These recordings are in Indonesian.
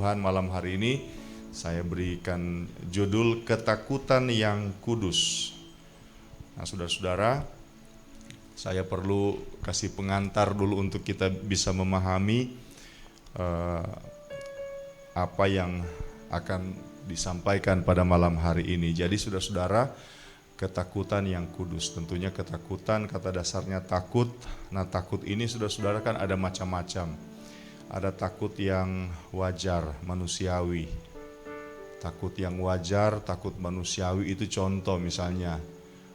Tuhan malam hari ini saya berikan judul ketakutan yang kudus. Nah, saudara-saudara, saya perlu kasih pengantar dulu untuk kita bisa memahami apa yang akan disampaikan pada malam hari ini. Jadi saudara-saudara, ketakutan yang kudus, tentunya ketakutan kata dasarnya takut. Nah, takut ini saudara-saudara kan ada macam-macam. Ada takut yang wajar, manusiawi. Takut yang wajar, takut manusiawi itu contoh misalnya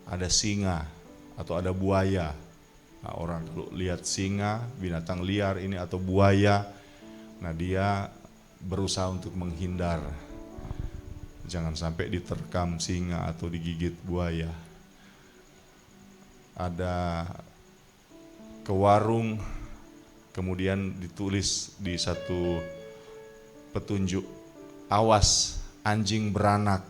ada singa atau ada buaya. Nah, orang kalau lihat singa, binatang liar ini atau buaya, nah dia berusaha untuk menghindar. Jangan sampai diterkam singa atau digigit buaya. Ada ke warung, kemudian ditulis di satu petunjuk, awas anjing beranak.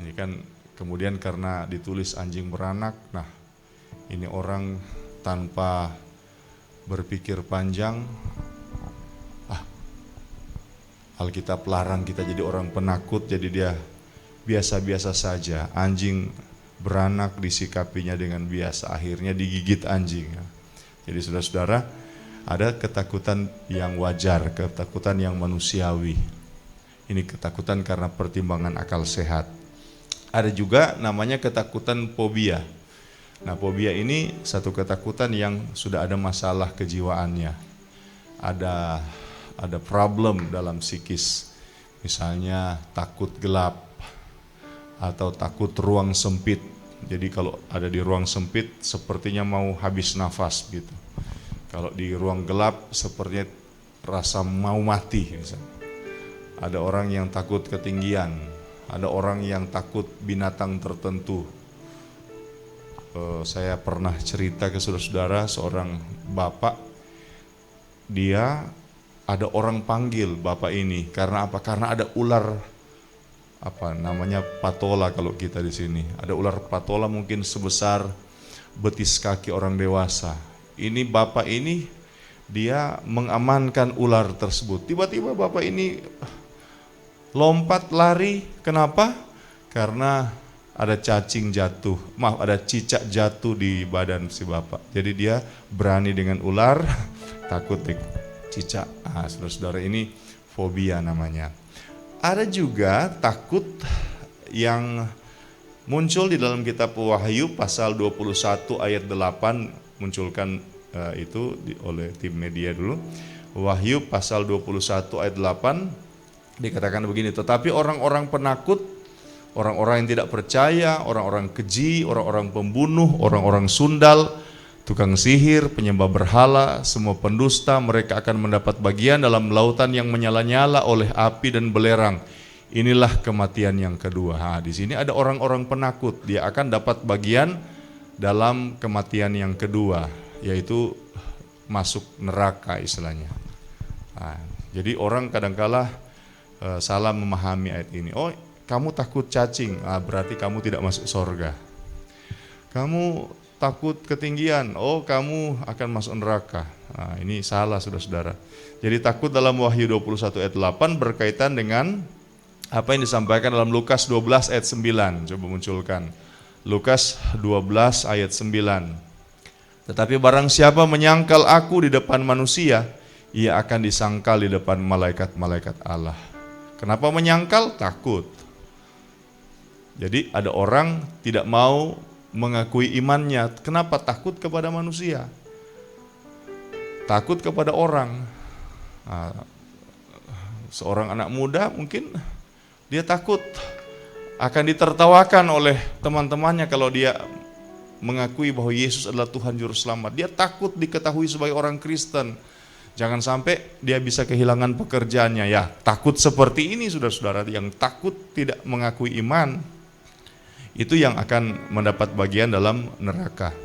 Ini kan kemudian karena ditulis anjing beranak, nah ini orang tanpa berpikir panjang, Alkitab larang kita jadi orang penakut, jadi dia biasa-biasa saja. Anjing beranak disikapinya dengan biasa, akhirnya digigit anjing. Jadi saudara-saudara, ada ketakutan yang wajar, ketakutan yang manusiawi. Ini ketakutan karena pertimbangan akal sehat. Ada juga namanya ketakutan fobia. Nah, fobia ini satu ketakutan yang sudah ada masalah kejiwaannya. Ada problem dalam psikis, misalnya takut gelap atau takut ruang sempit. Jadi kalau ada di ruang sempit sepertinya mau habis nafas gitu. Kalau di ruang gelap sepertinya rasa mau mati misalnya. Ada orang yang takut ketinggian, ada orang yang takut binatang tertentu. Saya pernah cerita ke saudara-saudara, seorang bapak, dia ada orang panggil bapak ini karena apa? Karena ada ular namanya patola kalau kita di sini. Ada ular patola mungkin sebesar betis kaki orang dewasa. Ini bapak ini dia mengamankan ular tersebut. Tiba-tiba bapak ini lompat lari. Kenapa? Karena ada cacing jatuh. Ada cicak jatuh di badan si bapak. Jadi dia berani dengan ular, takut cicak. Saudara-saudara, ini fobia namanya. Ada juga takut yang muncul di dalam kitab Wahyu pasal 21 ayat 8, munculkan itu oleh tim media dulu. Wahyu pasal 21 ayat 8 dikatakan begini, tetapi orang-orang penakut, orang-orang yang tidak percaya, orang-orang keji, orang-orang pembunuh, orang-orang sundal, tukang sihir, penyembah berhala, semua pendusta, mereka akan mendapat bagian dalam lautan yang menyala-nyala oleh api dan belerang. Inilah kematian yang kedua. Di sini ada orang-orang penakut, dia akan dapat bagian dalam kematian yang kedua, yaitu masuk neraka istilahnya. Jadi orang kadangkala salah memahami ayat ini. Oh, kamu takut cacing, berarti kamu tidak masuk surga. Kamu takut ketinggian, oh kamu akan masuk neraka. Nah, ini salah saudara-saudara. Jadi takut dalam Wahyu 21 ayat 8 berkaitan dengan apa yang disampaikan dalam Lukas 12 ayat 9. Coba munculkan. Lukas 12 ayat 9. Tetapi barang siapa menyangkal aku di depan manusia, ia akan disangkal di depan malaikat-malaikat Allah. Kenapa menyangkal? Takut. Jadi ada orang tidak mau mengakui imannya. Kenapa? Takut kepada manusia, takut kepada orang. Seorang anak muda mungkin dia takut akan ditertawakan oleh teman-temannya kalau dia mengakui bahwa Yesus adalah Tuhan Juru Selamat. Dia takut diketahui sebagai orang Kristen. Jangan sampai dia bisa kehilangan pekerjaannya. Ya, takut seperti ini saudara-saudara, yang takut tidak mengakui iman, itu yang akan mendapat bagian dalam neraka.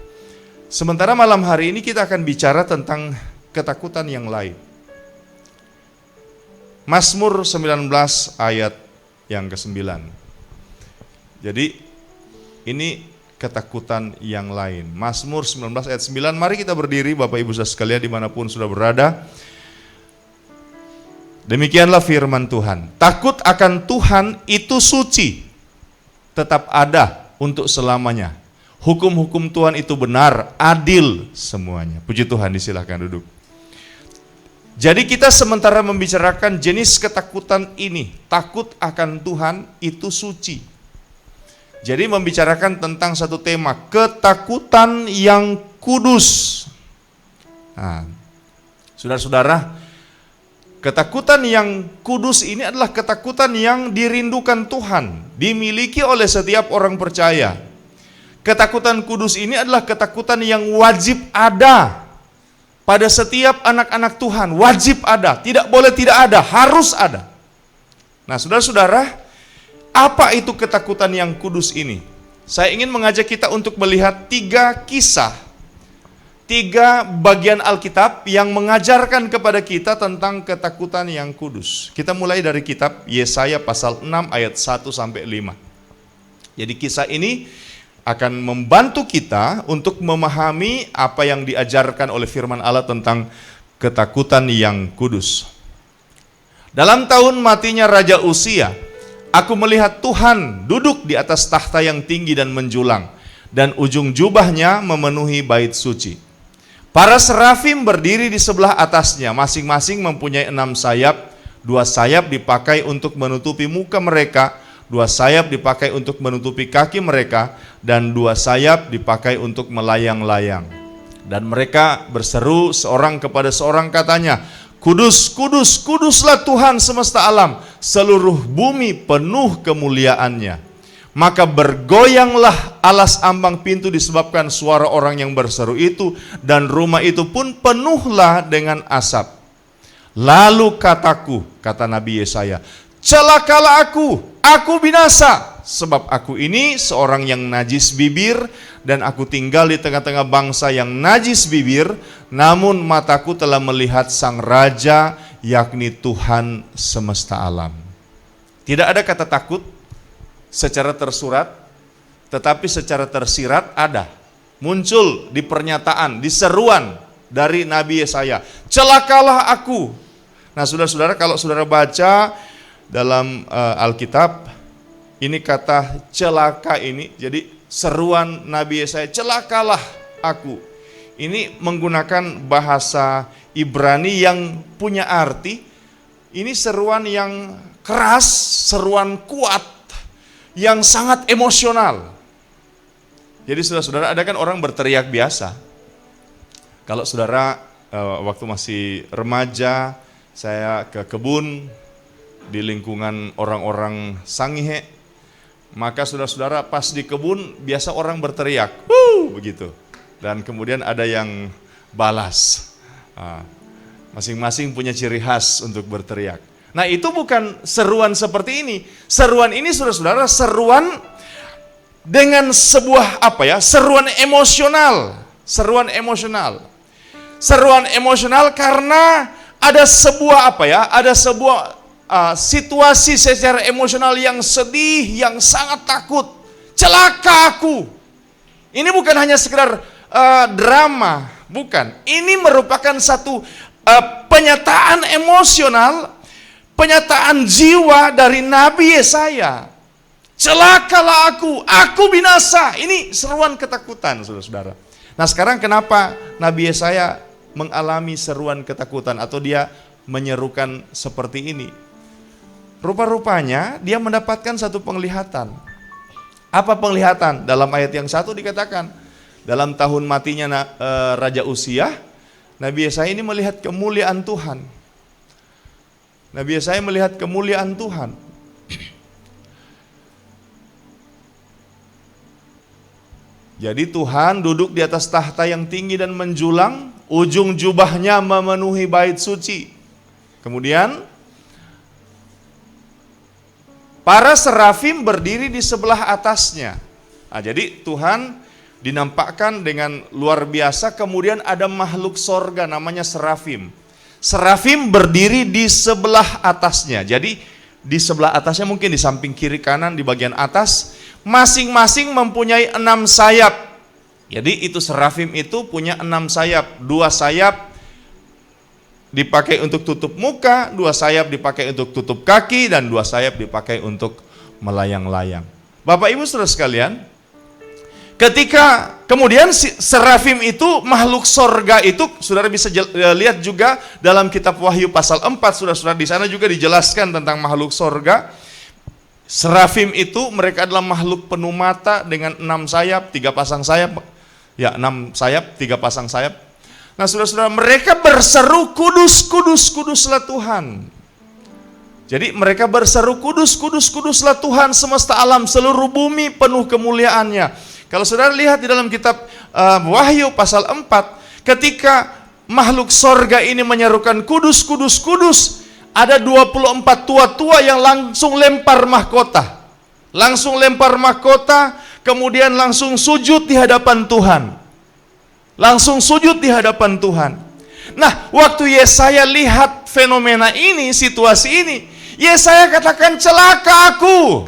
Sementara malam hari ini kita akan bicara tentang ketakutan yang lain. Mazmur 19 ayat yang ke-9. Jadi ini ketakutan yang lain. Mazmur 19 ayat 9. Mari kita berdiri Bapak Ibu saudara sekalian dimanapun sudah berada. Demikianlah firman Tuhan. Takut akan Tuhan itu suci, tetap ada untuk selamanya. Hukum-hukum Tuhan itu benar, adil semuanya. Puji Tuhan, disilahkan duduk. Jadi kita sementara membicarakan jenis ketakutan ini. Takut akan Tuhan itu suci. Jadi membicarakan tentang satu tema, ketakutan yang kudus. Nah, saudara-saudara, ketakutan yang kudus ini adalah ketakutan yang dirindukan Tuhan, dimiliki oleh setiap orang percaya. Ketakutan kudus ini adalah ketakutan yang wajib ada pada setiap anak-anak Tuhan, wajib ada, tidak boleh tidak ada, harus ada. Nah, saudara-saudara, apa itu ketakutan yang kudus ini? Saya ingin mengajak kita untuk melihat 3 kisah, 3 bagian Alkitab yang mengajarkan kepada kita tentang ketakutan yang kudus. Kita mulai dari kitab Yesaya pasal 6 ayat 1-5. Jadi kisah ini akan membantu kita untuk memahami apa yang diajarkan oleh firman Allah tentang ketakutan yang kudus. Dalam tahun matinya Raja Uzia, aku melihat Tuhan duduk di atas tahta yang tinggi dan menjulang, dan ujung jubahnya memenuhi bait suci. Para serafim berdiri di sebelah atasnya, masing-masing mempunyai 6 sayap. 2 sayap dipakai untuk menutupi muka mereka, 2 sayap dipakai untuk menutupi kaki mereka, dan 2 sayap dipakai untuk melayang-layang. Dan mereka berseru seorang kepada seorang, katanya, Kudus, kudus, kuduslah Tuhan semesta alam, seluruh bumi penuh kemuliaannya. Maka bergoyanglah alas ambang pintu disebabkan suara orang yang berseru itu, dan rumah itu pun penuhlah dengan asap. Lalu kataku, kata Nabi Yesaya, celakalah aku binasa, sebab aku ini seorang yang najis bibir, dan aku tinggal di tengah-tengah bangsa yang najis bibir, namun mataku telah melihat Sang Raja, yakni Tuhan semesta alam. Tidak ada kata takut secara tersurat, tetapi secara tersirat ada. Muncul di pernyataan, di seruan dari Nabi Yesaya, celakalah aku. Nah, saudara-saudara, kalau saudara baca dalam Alkitab, ini kata celaka ini, jadi seruan Nabi Yesaya, celakalah aku. Ini menggunakan bahasa Ibrani yang punya arti, ini seruan yang keras, seruan kuat, yang sangat emosional. Jadi saudara-saudara, ada kan orang berteriak biasa. Kalau saudara waktu masih remaja, saya ke kebun di lingkungan orang-orang Sangihe, maka saudara-saudara pas di kebun biasa orang berteriak, begitu. Dan kemudian ada yang balas. Masing-masing punya ciri khas untuk berteriak. Nah, itu bukan seruan seperti ini. Seruan ini saudara-saudara, seruan dengan sebuah seruan emosional. Seruan emosional. Seruan emosional karena ada sebuah ada sebuah situasi secara emosional yang sedih, yang sangat takut. Celaka aku. Ini bukan hanya sekedar drama, bukan. Ini merupakan satu penyataan emosional, penyataan jiwa dari Nabi Yesaya. Celakalah aku binasa. Ini seruan ketakutan, saudara-saudara. Nah, sekarang kenapa Nabi Yesaya mengalami seruan ketakutan atau dia menyerukan seperti ini? Rupa-rupanya dia mendapatkan satu penglihatan. Apa penglihatan? Dalam ayat yang 1 dikatakan, dalam tahun matinya Raja Uzia, Nabi Yesaya ini melihat kemuliaan Tuhan. Nabi Yesaya melihat kemuliaan Tuhan. Jadi Tuhan duduk di atas tahta yang tinggi dan menjulang, ujung jubahnya memenuhi bait suci. Kemudian para serafim berdiri di sebelah atasnya. Nah, jadi Tuhan dinampakkan dengan luar biasa, kemudian ada makhluk sorga namanya serafim. Serafim berdiri di sebelah atasnya. Jadi di sebelah atasnya mungkin di samping kiri kanan di bagian atas, masing-masing mempunyai 6 sayap. Jadi itu serafim itu punya 6 sayap. 2 sayap dipakai untuk tutup muka, 2 sayap dipakai untuk tutup kaki, dan 2 sayap dipakai untuk melayang-layang. Bapak Ibu Saudara sekalian, ketika kemudian serafim itu makhluk sorga itu, saudara bisa lihat juga dalam kitab Wahyu pasal 4, saudara-saudara, di sana juga dijelaskan tentang makhluk sorga. Serafim itu mereka adalah makhluk penuh mata dengan 6 sayap, 3 pasang sayap. Ya, 6 sayap, 3 pasang sayap. Nah, saudara-saudara, mereka berseru, kudus, kudus, kuduslah Tuhan. Jadi mereka berseru, kudus, kudus, kuduslah Tuhan semesta alam, seluruh bumi penuh kemuliaannya. Kalau saudara lihat di dalam kitab Wahyu pasal 4, ketika makhluk sorga ini menyerukan kudus, kudus, kudus, ada 24 tua-tua yang langsung lempar mahkota. Langsung lempar mahkota, kemudian langsung sujud di hadapan Tuhan. Langsung sujud di hadapan Tuhan. Nah, waktu Yesaya lihat fenomena ini, situasi ini, Yesaya katakan, celaka aku.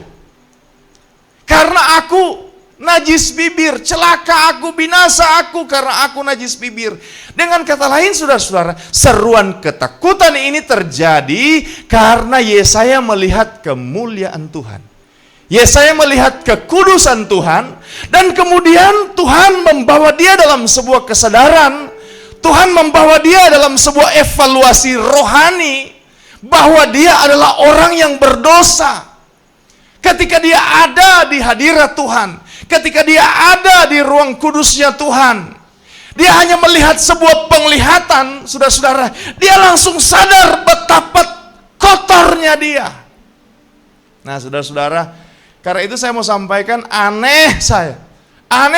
Karena aku najis bibir, celaka aku, binasa aku karena aku najis bibir. Dengan kata lain, saudara-saudara, seruan ketakutan ini terjadi karena Yesaya melihat kemuliaan Tuhan. Yesaya melihat kekudusan Tuhan, dan kemudian Tuhan membawa dia dalam sebuah kesadaran, Tuhan membawa dia dalam sebuah evaluasi rohani, bahwa dia adalah orang yang berdosa. Ketika dia ada di hadirat Tuhan, ketika dia ada di ruang kudusnya Tuhan, dia hanya melihat sebuah penglihatan, saudara-saudara, dia langsung sadar betapa kotornya dia. Nah, saudara-saudara, karena itu saya mau sampaikan, aneh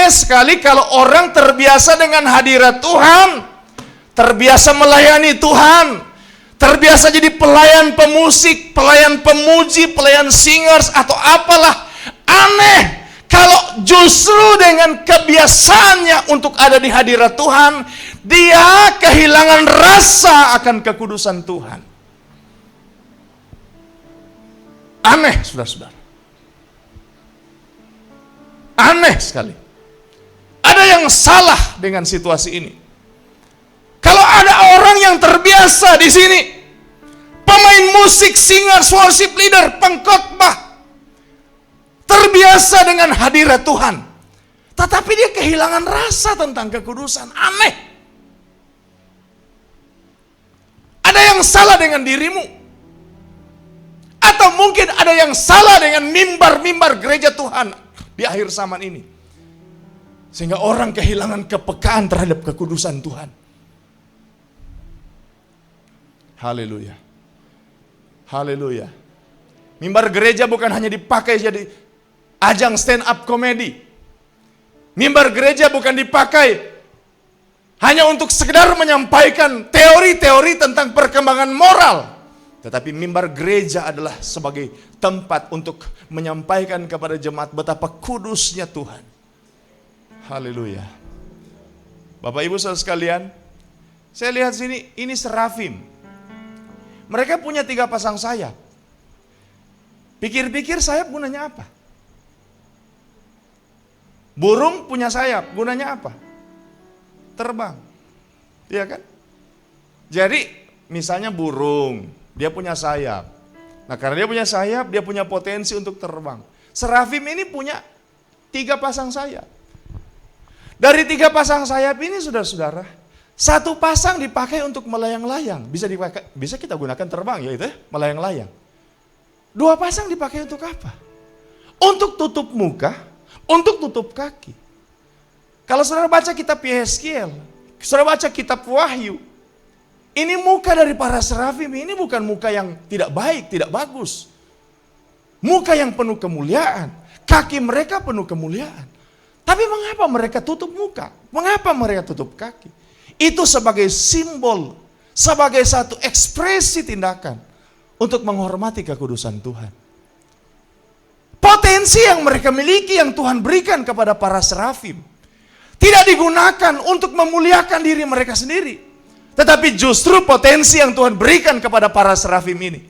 sekali kalau orang terbiasa dengan hadirat Tuhan, terbiasa melayani Tuhan, terbiasa jadi pelayan pemusik, pelayan pemuji, pelayan singers, atau apalah. Aneh kalau justru dengan kebiasaannya untuk ada di hadirat Tuhan, dia kehilangan rasa akan kekudusan Tuhan. Aneh, saudara-saudara. Aneh sekali. Ada yang salah dengan situasi ini. Kalau ada orang yang terbiasa di sini, pemain musik, singer, worship leader, pengkhotbah, terbiasa dengan hadirat Tuhan, tetapi dia kehilangan rasa tentang kekudusan. Aneh. Ada yang salah dengan dirimu, atau mungkin ada yang salah dengan mimbar-mimbar gereja Tuhan di akhir zaman ini, sehingga orang kehilangan kepekaan terhadap kekudusan Tuhan. Haleluya. Haleluya. Mimbar gereja bukan hanya dipakai jadi ajang stand up komedi. Mimbar gereja bukan dipakai hanya untuk sekedar menyampaikan teori-teori tentang perkembangan moral. Tetapi mimbar gereja adalah sebagai tempat untuk menyampaikan kepada jemaat betapa kudusnya Tuhan. Haleluya. Bapak Ibu saudara sekalian, saya lihat sini, ini serafim. Mereka punya 3 pasang sayap. Pikir-pikir sayap gunanya apa? Burung punya sayap, gunanya apa? Terbang. Iya kan? Jadi, misalnya burung, dia punya sayap. Nah, karena dia punya sayap, dia punya potensi untuk terbang. Serafim ini punya 3 pasang sayap. Dari 3 pasang sayap ini, saudara-saudara, 1 pasang dipakai untuk melayang-layang. Bisa kita gunakan terbang, ya itu ya, melayang-layang. 2 pasang dipakai untuk apa? Untuk tutup muka, untuk tutup kaki. Kalau saudara baca kitab Yeskiel, saudara baca kitab Wahyu, ini muka dari para serafim ini bukan muka yang tidak baik, tidak bagus. Muka yang penuh kemuliaan. Kaki mereka penuh kemuliaan. Tapi mengapa mereka tutup muka? Mengapa mereka tutup kaki? Itu sebagai simbol, sebagai satu ekspresi tindakan untuk menghormati kekudusan Tuhan. Potensi yang mereka miliki, yang Tuhan berikan kepada para serafim, tidak digunakan untuk memuliakan diri mereka sendiri. Tetapi justru potensi yang Tuhan berikan kepada para serafim ini,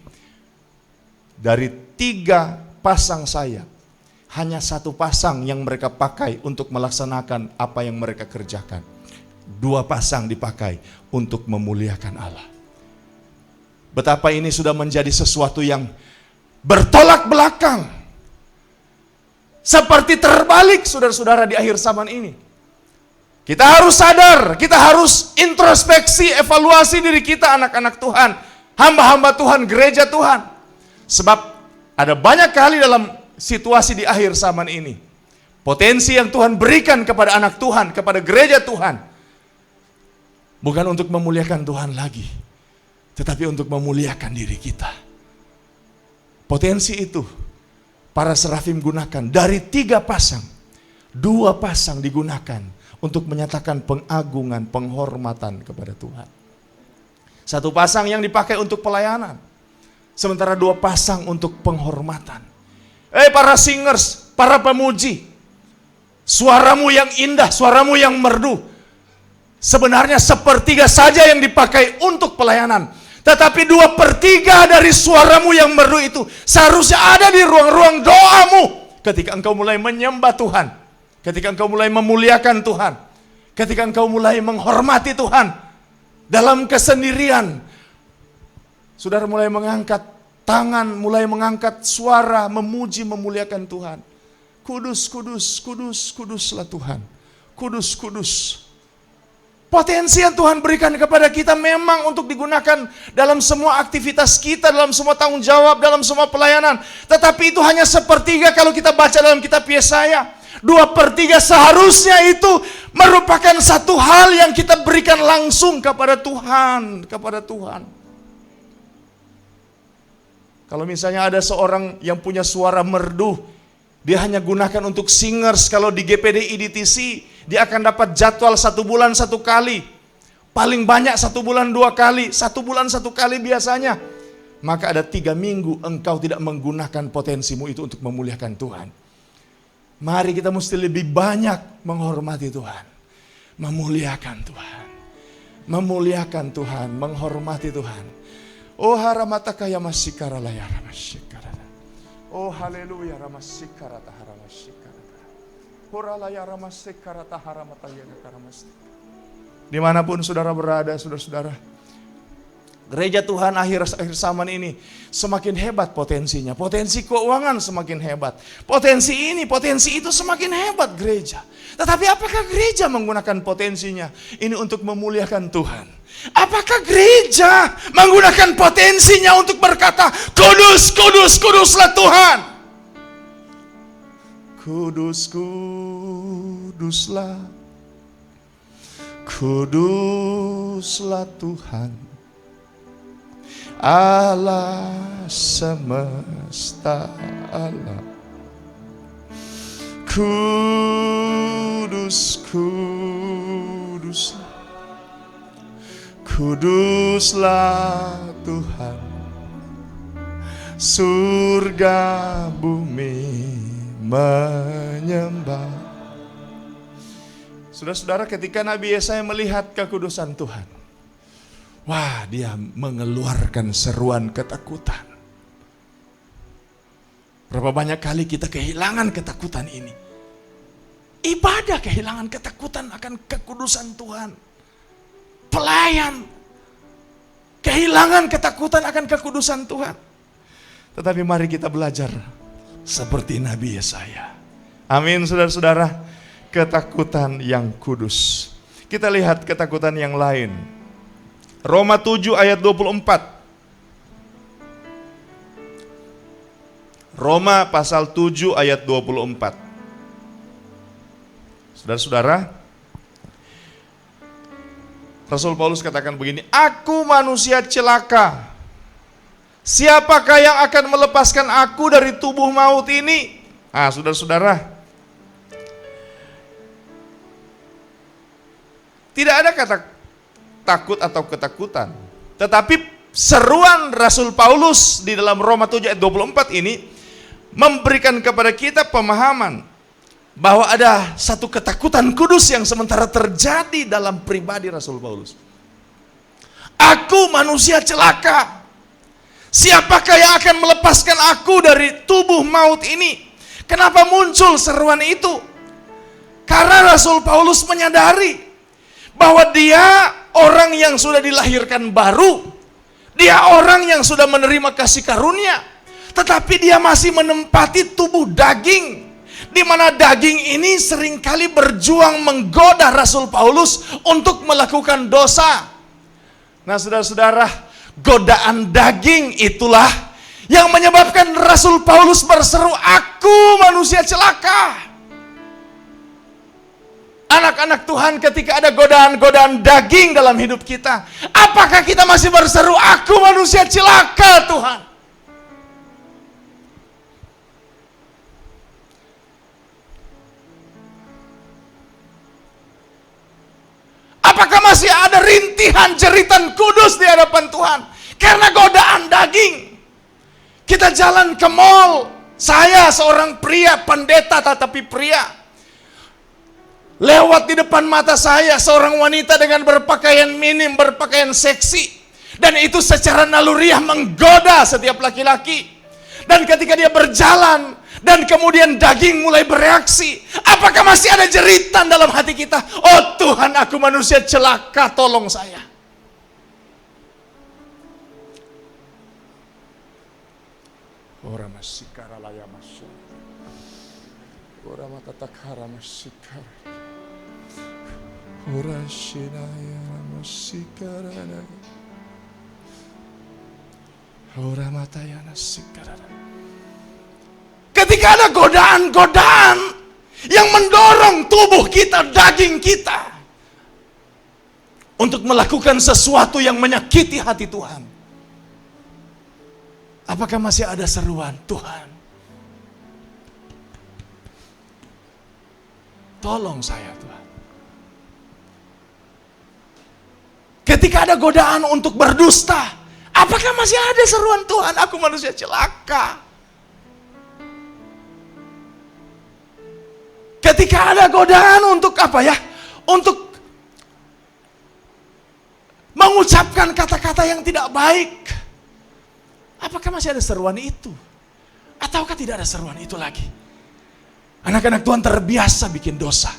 dari 3 pasang sayap, hanya 1 pasang yang mereka pakai untuk melaksanakan apa yang mereka kerjakan. 2 pasang dipakai untuk memuliakan Allah. Betapa ini sudah menjadi sesuatu yang bertolak belakang. Seperti terbalik saudara-saudara di akhir zaman ini. Kita harus sadar, kita harus introspeksi, evaluasi diri kita anak-anak Tuhan, hamba-hamba Tuhan, gereja Tuhan. Sebab ada banyak kali dalam situasi di akhir zaman ini, potensi yang Tuhan berikan kepada anak Tuhan, kepada gereja Tuhan, bukan untuk memuliakan Tuhan lagi, tetapi untuk memuliakan diri kita. Potensi itu para serafim gunakan. Dari 3 pasang, 2 pasang digunakan untuk menyatakan pengagungan, penghormatan kepada Tuhan. 1 pasang yang dipakai untuk pelayanan, sementara 2 pasang untuk penghormatan. Para singers, para pemuji, suaramu yang indah, suaramu yang merdu, sebenarnya 1/3 saja yang dipakai untuk pelayanan. Tetapi 2/3 dari suaramu yang merdu itu seharusnya ada di ruang-ruang doamu. Ketika engkau mulai menyembah Tuhan, ketika engkau mulai memuliakan Tuhan, ketika engkau mulai menghormati Tuhan dalam kesendirian, saudara mulai mengangkat tangan, mulai mengangkat suara, memuji, memuliakan Tuhan. Kudus, kudus, kudus, kuduslah Tuhan. Kudus, kudus. Potensi yang Tuhan berikan kepada kita memang untuk digunakan dalam semua aktivitas kita, dalam semua tanggung jawab, dalam semua pelayanan. Tetapi itu hanya 1/3 kalau kita baca dalam kitab Yesaya. 2/3 seharusnya itu merupakan satu hal yang kita berikan langsung kepada Tuhan, kepada Tuhan. Kalau misalnya ada seorang yang punya suara merdu, dia hanya gunakan untuk singers. Kalau di GPD IDTC, dia akan dapat jadwal 1 bulan 1 kali. Paling banyak 1 bulan 2 kali. 1 bulan 1 kali biasanya. Maka ada 3 minggu engkau tidak menggunakan potensimu itu untuk memuliakan Tuhan. Mari kita mesti lebih banyak menghormati Tuhan. Memuliakan Tuhan. Memuliakan Tuhan, menghormati Tuhan. Oh haramataka ya masikara layar masikara. Oh haleluya ramasikarata haramasikara. Horalaya ramasikarata haramataya karamastika. Dimanapun saudara berada, saudara-saudara, gereja Tuhan akhir zaman ini semakin hebat potensinya. Potensi keuangan semakin hebat. Potensi ini, potensi itu semakin hebat gereja. Tetapi apakah gereja menggunakan potensinya ini untuk memuliakan Tuhan? Apakah gereja menggunakan potensinya untuk berkata, kudus, kudus, kuduslah Tuhan. Kudus, kuduslah. Kuduslah Tuhan. Allah semesta alam. Kudus, kuduslah. Kuduslah Tuhan, surga bumi menyembah. Saudara-saudara, ketika Nabi Yesaya melihat kekudusan Tuhan, wah, dia mengeluarkan seruan ketakutan. Berapa banyak kali kita kehilangan ketakutan ini. Ibadah kehilangan ketakutan akan kekudusan Tuhan. Pelayan kehilangan ketakutan akan kekudusan Tuhan. Tetapi mari kita belajar seperti Nabi Yesaya. Amin, saudara-saudara. Ketakutan yang kudus. Kita lihat ketakutan yang lain. Roma 7 ayat 24. Roma pasal 7 ayat 24. Saudara-saudara, Rasul Paulus katakan begini, aku manusia celaka. Siapakah yang akan melepaskan aku dari tubuh maut ini? Saudara-saudara, tidak ada kata takut atau ketakutan. Tetapi seruan Rasul Paulus di dalam Roma 7 ayat 24 ini memberikan kepada kita pemahaman bahwa ada satu ketakutan kudus yang sementara terjadi dalam pribadi Rasul Paulus. Aku manusia celaka. Siapakah yang akan melepaskan aku dari tubuh maut ini? Kenapa muncul seruan itu? Karena Rasul Paulus menyadari bahwa dia orang yang sudah dilahirkan baru. Dia orang yang sudah menerima kasih karunia, tetapi dia masih menempati tubuh daging, di mana daging ini seringkali berjuang menggoda Rasul Paulus untuk melakukan dosa. Nah, saudara-saudara, godaan daging itulah yang menyebabkan Rasul Paulus berseru, "Aku manusia celaka." Anak-anak Tuhan, ketika ada godaan-godaan daging dalam hidup kita, apakah kita masih berseru, "Aku manusia celaka, Tuhan"? Apakah masih ada rintihan jeritan kudus di hadapan Tuhan karena godaan daging? Kita jalan ke mall, saya seorang pria, pendeta tetapi pria. Lewat di depan mata saya seorang wanita dengan berpakaian minim, berpakaian seksi. Dan itu secara naluriah menggoda setiap laki-laki. Dan ketika dia berjalan, dan kemudian daging mulai bereaksi, apakah masih ada jeritan dalam hati kita? "Oh Tuhan, aku manusia celaka, tolong saya." Ora masikara laya masuk. Ora matatakara masikara. Ora shinaya masikara. Ora mataya masikara. Ketika ada godaan-godaan yang mendorong tubuh kita, daging kita, untuk melakukan sesuatu yang menyakiti hati Tuhan, apakah masih ada seruan, "Tuhan, tolong saya Tuhan"? Ketika ada godaan untuk berdusta, apakah masih ada seruan, "Tuhan, aku manusia celaka"? Ketika ada godaan untuk apa ya? Untuk mengucapkan kata-kata yang tidak baik, apakah masih ada seruan itu? Ataukah tidak ada seruan itu lagi? Anak-anak Tuhan terbiasa bikin dosa.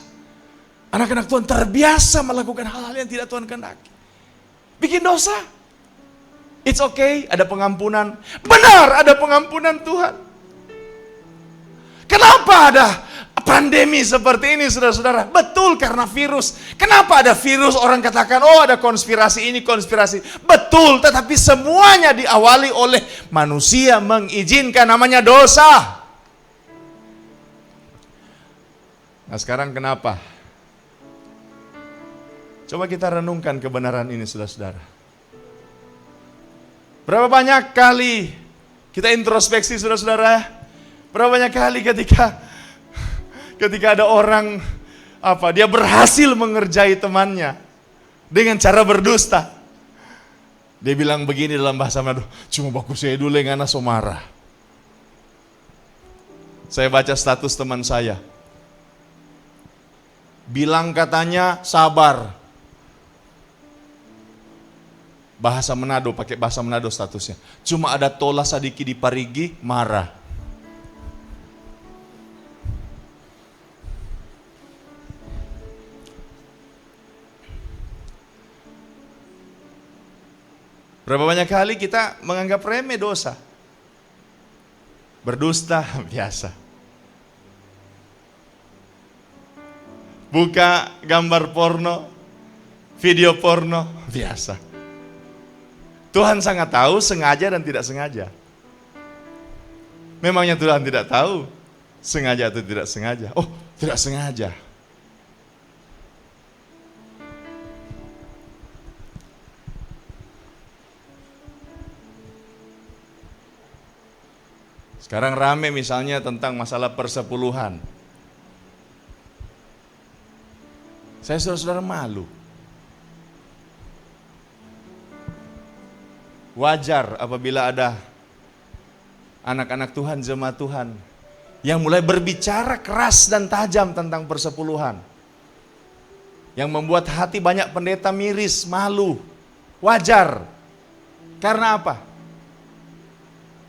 Anak-anak Tuhan terbiasa melakukan hal-hal yang tidak Tuhan kehendaki. Bikin dosa. It's okay, ada pengampunan. Benar, ada pengampunan Tuhan. Kenapa ada pandemi seperti ini, saudara-saudara? Betul, karena virus. Kenapa ada virus? Orang katakan, "Oh, ada konspirasi ini, konspirasi." Betul, tetapi semuanya diawali oleh manusia mengizinkan, namanya dosa. Nah, sekarang kenapa? Coba kita renungkan kebenaran ini, saudara-saudara. Berapa banyak kali kita introspeksi, saudara-saudara? Berapa banyak kali ketika ada orang dia berhasil mengerjai temannya dengan cara berdusta. Dia bilang begini dalam bahasa Manado, "Cuma baku saya dulu yang anak somara." Saya baca status teman saya. Bilang katanya sabar. Bahasa Manado, pakai bahasa Manado statusnya. "Cuma ada tola sadiki di parigi, marah." Berapa banyak kali kita menganggap remeh dosa. Berdusta, biasa. Buka gambar porno, video porno, biasa. Tuhan sangat tahu sengaja dan tidak sengaja. Memangnya Tuhan tidak tahu sengaja atau tidak sengaja? Oh, tidak sengaja. Sekarang rame misalnya tentang masalah persepuluhan. Saya saudara-saudara malu. Wajar apabila ada anak-anak Tuhan, jemaat Tuhan yang mulai berbicara keras dan tajam tentang persepuluhan, yang membuat hati banyak pendeta miris, malu. Wajar. Karena apa?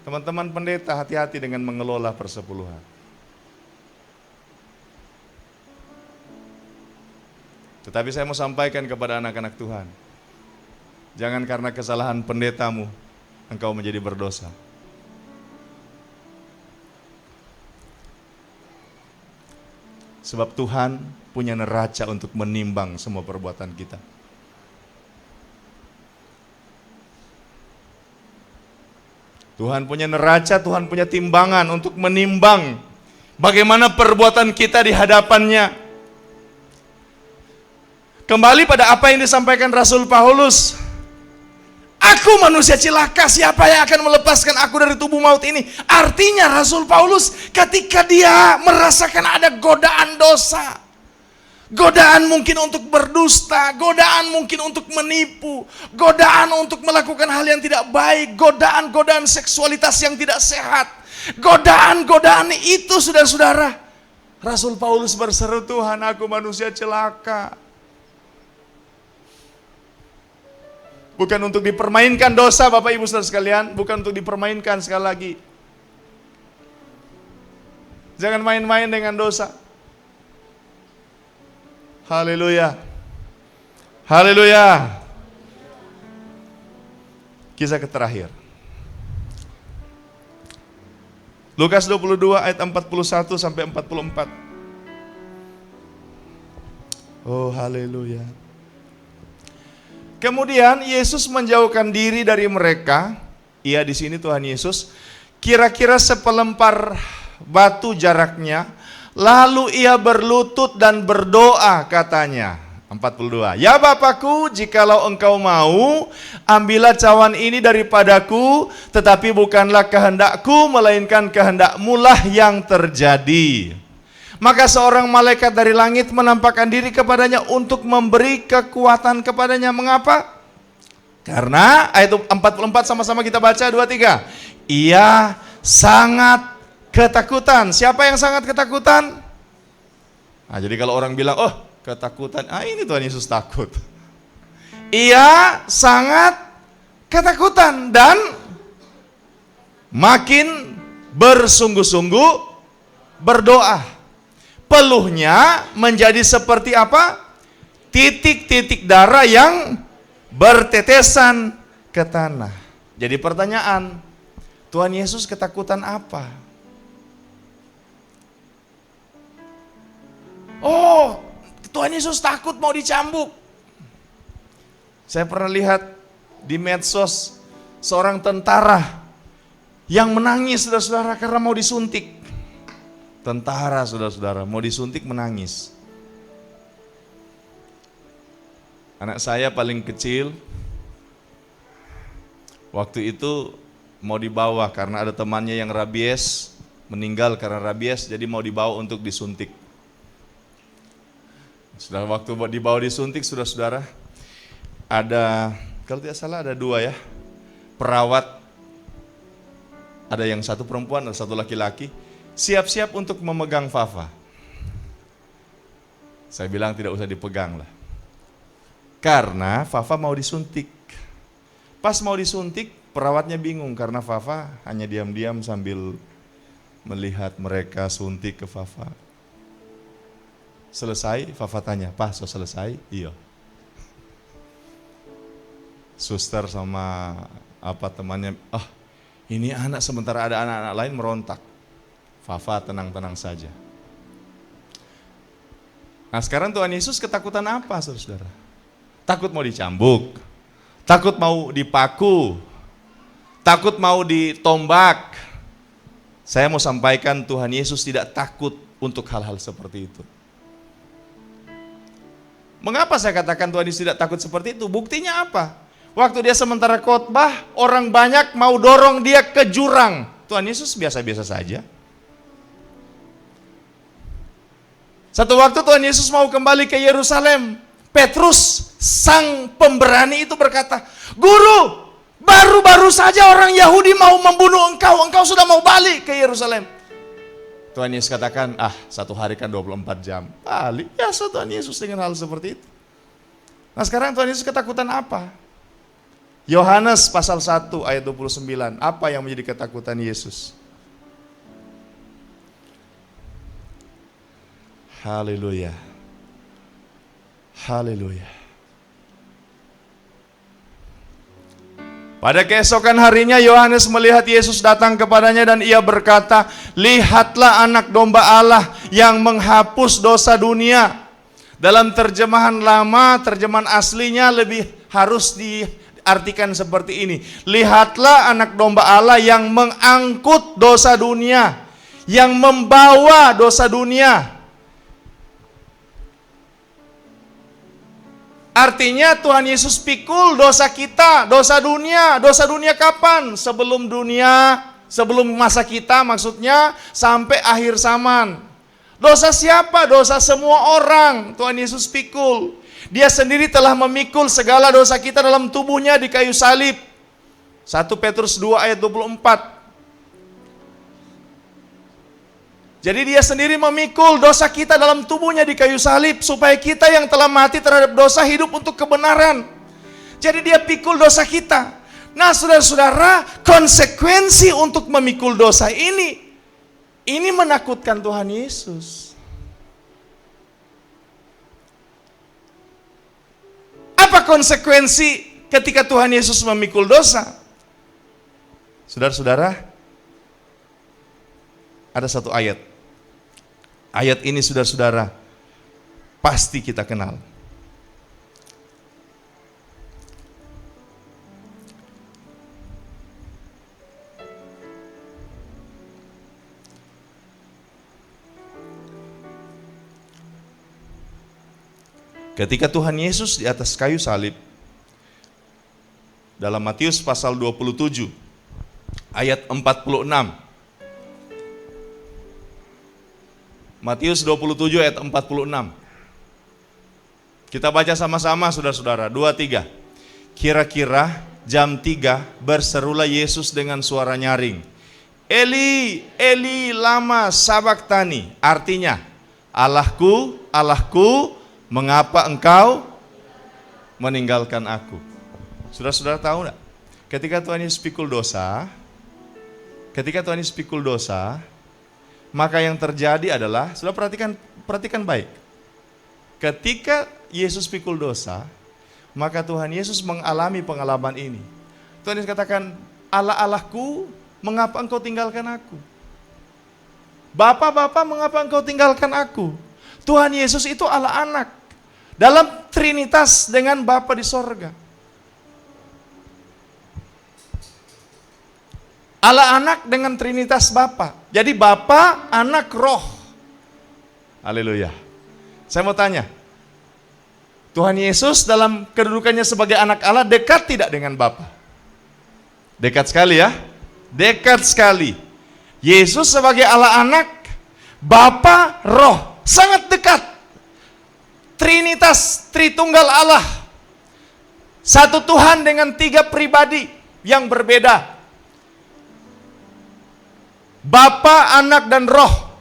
Teman-teman pendeta, hati-hati dengan mengelola persepuluhan. Tetapi saya mau sampaikan kepada anak-anak Tuhan, jangan karena kesalahan pendetamu engkau menjadi berdosa. Sebab Tuhan punya neraca untuk menimbang semua perbuatan kita. Tuhan punya neraca, Tuhan punya timbangan untuk menimbang bagaimana perbuatan kita di hadapannya. Kembali pada apa yang disampaikan Rasul Paulus. Aku manusia cilaka, siapa yang akan melepaskan aku dari tubuh maut ini? Artinya Rasul Paulus ketika dia merasakan ada godaan dosa, godaan mungkin untuk berdusta, godaan mungkin untuk menipu, godaan untuk melakukan hal yang tidak baik, godaan-godaan seksualitas yang tidak sehat, godaan-godaan itu saudara-saudara. Rasul Paulus berseru, Tuhan aku manusia celaka. Bukan untuk dipermainkan dosa Bapak Ibu Saudara sekalian, bukan untuk dipermainkan sekali lagi. Jangan main-main dengan dosa. Haleluya. Haleluya. Kisah terakhir. Lukas 22 ayat 41 sampai 44. Oh, haleluya. Kemudian Yesus menjauhkan diri dari mereka. Ia di sini Tuhan Yesus, kira-kira sepelempar batu jaraknya. Lalu ia berlutut dan berdoa katanya. 42. Ya Bapakku, jikalau engkau mau, ambillah cawan ini daripadaku, tetapi bukanlah kehendakku, melainkan kehendakmu lah yang terjadi. Maka seorang malaikat dari langit menampakkan diri kepadanya untuk memberi kekuatan kepadanya. Mengapa? Karena ayat 44 sama-sama kita baca 2-3. Ia sangat ketakutan. Siapa yang sangat ketakutan? Nah, jadi kalau orang bilang, oh ketakutan, ini Tuhan Yesus takut. Ia sangat ketakutan dan makin bersungguh-sungguh berdoa. Peluhnya menjadi seperti apa? Titik-titik darah yang bertetesan ke tanah. Jadi pertanyaan, Tuhan Yesus ketakutan apa? Oh, Tuhan Yesus takut mau dicambuk. Saya pernah lihat di medsos seorang tentara yang menangis saudara-saudara karena mau disuntik. Tentara saudara-saudara mau disuntik menangis. Anak saya paling kecil waktu itu mau dibawa karena ada temannya yang rabies, meninggal karena rabies, jadi mau dibawa untuk disuntik. Sudah waktu dibawa disuntik saudara-saudara, ada, kalau tidak salah ada 2 ya, perawat, ada yang satu perempuan, ada satu laki-laki, siap-siap untuk memegang Fafa. Saya bilang tidak usah dipegang lah. Karena Fafa mau disuntik. Pas mau disuntik, perawatnya bingung karena Fafa hanya diam-diam sambil melihat mereka suntik ke Fafa. Selesai, Fafa tanya, Pak, so selesai? Iya. Suster sama temannya, ini anak, sementara ada anak-anak lain merontak. Fafa tenang-tenang saja. Nah sekarang Tuhan Yesus ketakutan apa saudara? Takut mau dicambuk, takut mau dipaku, takut mau ditombak. Saya mau sampaikan Tuhan Yesus tidak takut untuk hal-hal seperti itu. Mengapa saya katakan Tuhan Yesus tidak takut seperti itu? Buktinya apa? Waktu dia sementara khotbah, orang banyak mau dorong dia ke jurang. Tuhan Yesus biasa-biasa saja. Satu waktu Tuhan Yesus mau kembali ke Yerusalem. Petrus, sang pemberani itu berkata, Guru, baru-baru saja orang Yahudi mau membunuh engkau sudah mau balik ke Yerusalem. Tuhan Yesus katakan, satu hari kan 24 jam. Balik, biasa Tuhan Yesus dengan hal seperti itu. Nah sekarang Tuhan Yesus ketakutan apa? Yohanes pasal 1 ayat 29, apa yang menjadi ketakutan Yesus? Haleluya. Haleluya. Pada keesokan harinya Yohanes melihat Yesus datang kepadanya dan ia berkata, "Lihatlah anak domba Allah yang menghapus dosa dunia." Dalam terjemahan lama, terjemahan aslinya lebih harus diartikan seperti ini. Lihatlah anak domba Allah yang mengangkut dosa dunia, yang membawa dosa dunia. Artinya Tuhan Yesus pikul dosa kita, dosa dunia. Dosa dunia kapan? Sebelum dunia, sebelum masa kita maksudnya, sampai akhir zaman. Dosa siapa? Dosa semua orang Tuhan Yesus pikul. Dia sendiri telah memikul segala dosa kita dalam tubuhnya di kayu salib. 1 Petrus 2 ayat 24. Jadi dia sendiri memikul dosa kita dalam tubuhnya di kayu salib, supaya kita yang telah mati terhadap dosa hidup untuk kebenaran. Jadi dia pikul dosa kita. Nah saudara-saudara, konsekuensi untuk memikul dosa ini menakutkan Tuhan Yesus. Apa konsekuensi ketika Tuhan Yesus memikul dosa? Saudara-saudara, ada satu ayat. Ayat ini saudara-saudara pasti kita kenal. Ketika Tuhan Yesus di atas kayu salib, dalam Matius pasal 27 ayat 46. Matius 27 ayat 46. Kita baca sama-sama saudara-saudara. 2, 3. Kira-kira jam 3 berserulah Yesus dengan suara nyaring, "Eli, Eli, lama sabachthani." Artinya, "Allahku, Allahku, mengapa engkau meninggalkan aku?" Saudara-saudara tahu enggak? Ketika Tuhan Yesus pikul dosa, maka yang terjadi adalah, sudah perhatikan baik. Ketika Yesus pikul dosa, maka Tuhan Yesus mengalami pengalaman ini. Tuhan Yesus katakan, "Allah, Allahku, mengapa engkau tinggalkan aku? Bapa, Bapa, mengapa engkau tinggalkan aku?" Tuhan Yesus itu Allah anak, dalam trinitas dengan Bapa di sorga. Allah anak dengan trinitas Bapa. Jadi Bapa, Anak, Roh. Haleluya. Saya mau tanya, Tuhan Yesus dalam kedudukannya sebagai anak Allah dekat tidak dengan Bapa? Dekat sekali ya. Dekat sekali. Yesus sebagai Allah anak, Bapa, Roh, sangat dekat. Trinitas, Tritunggal Allah. Satu Tuhan dengan 3 pribadi yang berbeda. Bapa, Anak, dan Roh.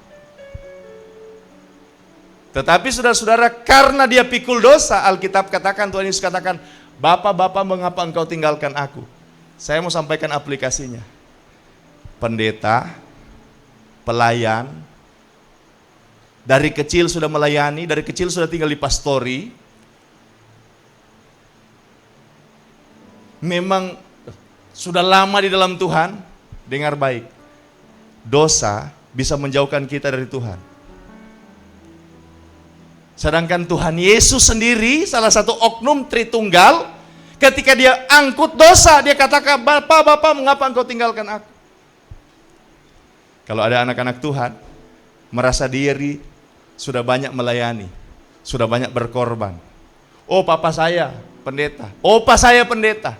Tetapi saudara-saudara, karena dia pikul dosa, Alkitab katakan, Tuhan Yesus katakan, "Bapa, Bapa, mengapa engkau tinggalkan aku?" Saya mau sampaikan aplikasinya. Pendeta, pelayan, dari kecil sudah melayani, dari kecil sudah tinggal di pastori, memang sudah lama di dalam Tuhan. Dengar baik, dosa bisa menjauhkan kita dari Tuhan. Sedangkan Tuhan Yesus sendiri, salah satu oknum Tritunggal, ketika dia angkut dosa, dia katakan, "Bapa, Bapa, mengapa engkau tinggalkan aku?" Kalau ada anak-anak Tuhan merasa diri sudah banyak melayani, sudah banyak berkorban. "Oh, papa saya pendeta. Opa saya pendeta.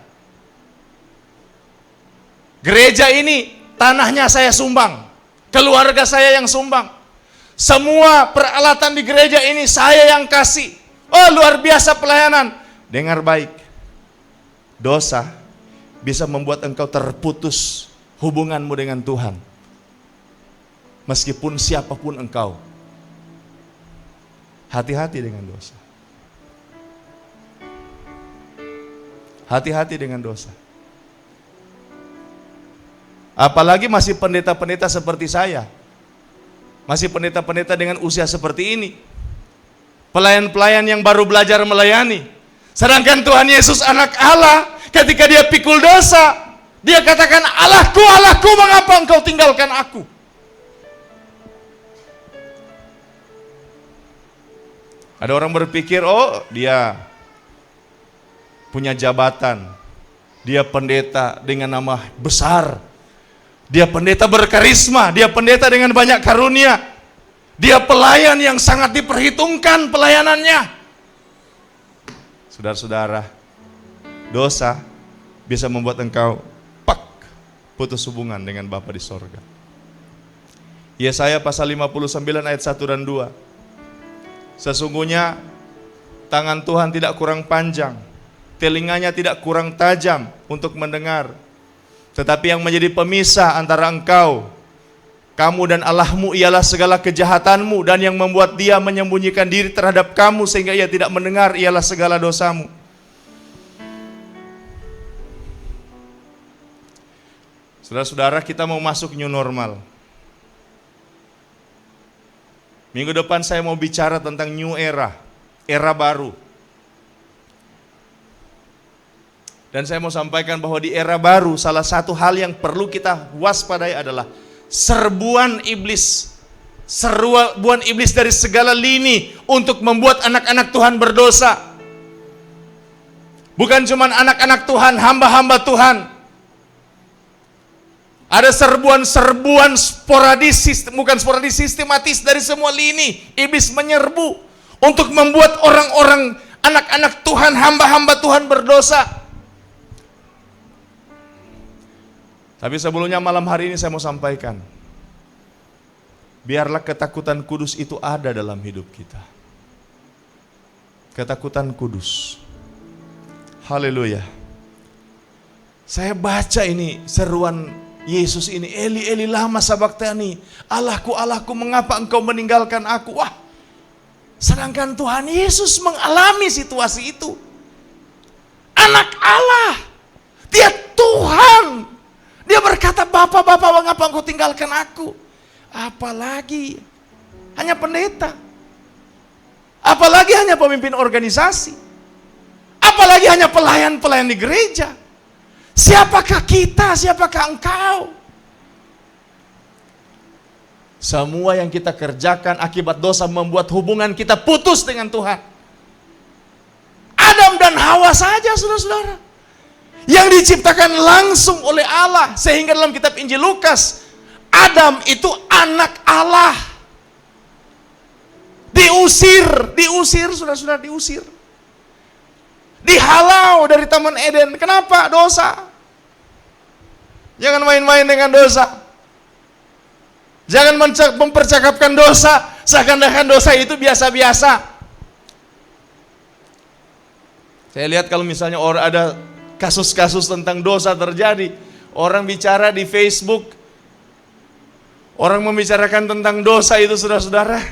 Gereja ini tanahnya saya sumbang, keluarga saya yang sumbang. Semua peralatan di gereja ini saya yang kasih. Oh, luar biasa pelayanan." Dengar baik, dosa bisa membuat engkau terputus hubunganmu dengan Tuhan. Meskipun siapapun engkau, hati-hati dengan dosa. Hati-hati dengan dosa. Apalagi masih pendeta-pendeta seperti saya. Masih pendeta-pendeta dengan usia seperti ini. Pelayan-pelayan yang baru belajar melayani. Sedangkan Tuhan Yesus anak Allah, ketika dia pikul dosa, dia katakan, Allahku, Allahku, mengapa engkau tinggalkan aku? Ada orang berpikir, oh dia punya jabatan, dia pendeta dengan nama besar, dia pendeta berkarisma, dia pendeta dengan banyak karunia, dia pelayan yang sangat diperhitungkan pelayanannya. Saudara-saudara, dosa bisa membuat engkau putus hubungan dengan Bapa di sorga. Yesaya pasal 59 ayat 1 dan 2. Sesungguhnya tangan Tuhan tidak kurang panjang, telinganya tidak kurang tajam untuk mendengar, tetapi yang menjadi pemisah antara kamu dan Allahmu ialah segala kejahatanmu, dan yang membuat dia menyembunyikan diri terhadap kamu sehingga ia tidak mendengar ialah segala dosamu. Saudara-saudara, kita mau masuk new normal. Minggu depan saya mau bicara tentang new era, era baru. Dan saya mau sampaikan bahwa di era baru, salah satu hal yang perlu kita waspadai adalah serbuan iblis. Serbuan iblis dari segala lini untuk membuat anak-anak Tuhan berdosa. Bukan cuma anak-anak Tuhan, hamba-hamba Tuhan. Ada serbuan-serbuan sporadis, bukan sporadis, sistematis dari semua lini. Iblis menyerbu untuk membuat orang-orang, anak-anak Tuhan, hamba-hamba Tuhan berdosa. Tapi sebelumnya malam hari ini saya mau sampaikan, biarlah ketakutan kudus itu ada dalam hidup kita. Ketakutan kudus. Haleluya. Saya baca ini seruan Yesus ini, Eli, Eli lama sabachthani, Allahku, Allahku, mengapa engkau meninggalkan aku? Wah, sedangkan Tuhan Yesus mengalami situasi itu. Anak Allah, dia Tuhan. Dia berkata, Bapa, Bapa, mengapa engkau tinggalkan aku? Apalagi hanya pendeta, apalagi hanya pemimpin organisasi, apalagi hanya pelayan-pelayan di gereja. Siapakah kita? Siapakah engkau? Semua yang kita kerjakan akibat dosa membuat hubungan kita putus dengan Tuhan. Adam dan Hawa saja, saudara-saudara, yang diciptakan langsung oleh Allah. Sehingga dalam kitab Injil Lukas, Adam itu anak Allah. Diusir, saudara-saudara, diusir. Dihalau dari Taman Eden. Kenapa? Dosa. Jangan main-main dengan dosa. Jangan mempercakapkan dosa seakan-akan dosa itu biasa-biasa. Saya lihat kalau misalnya orang ada kasus-kasus tentang dosa terjadi, orang bicara di Facebook, orang membicarakan tentang dosa itu, saudara-saudara,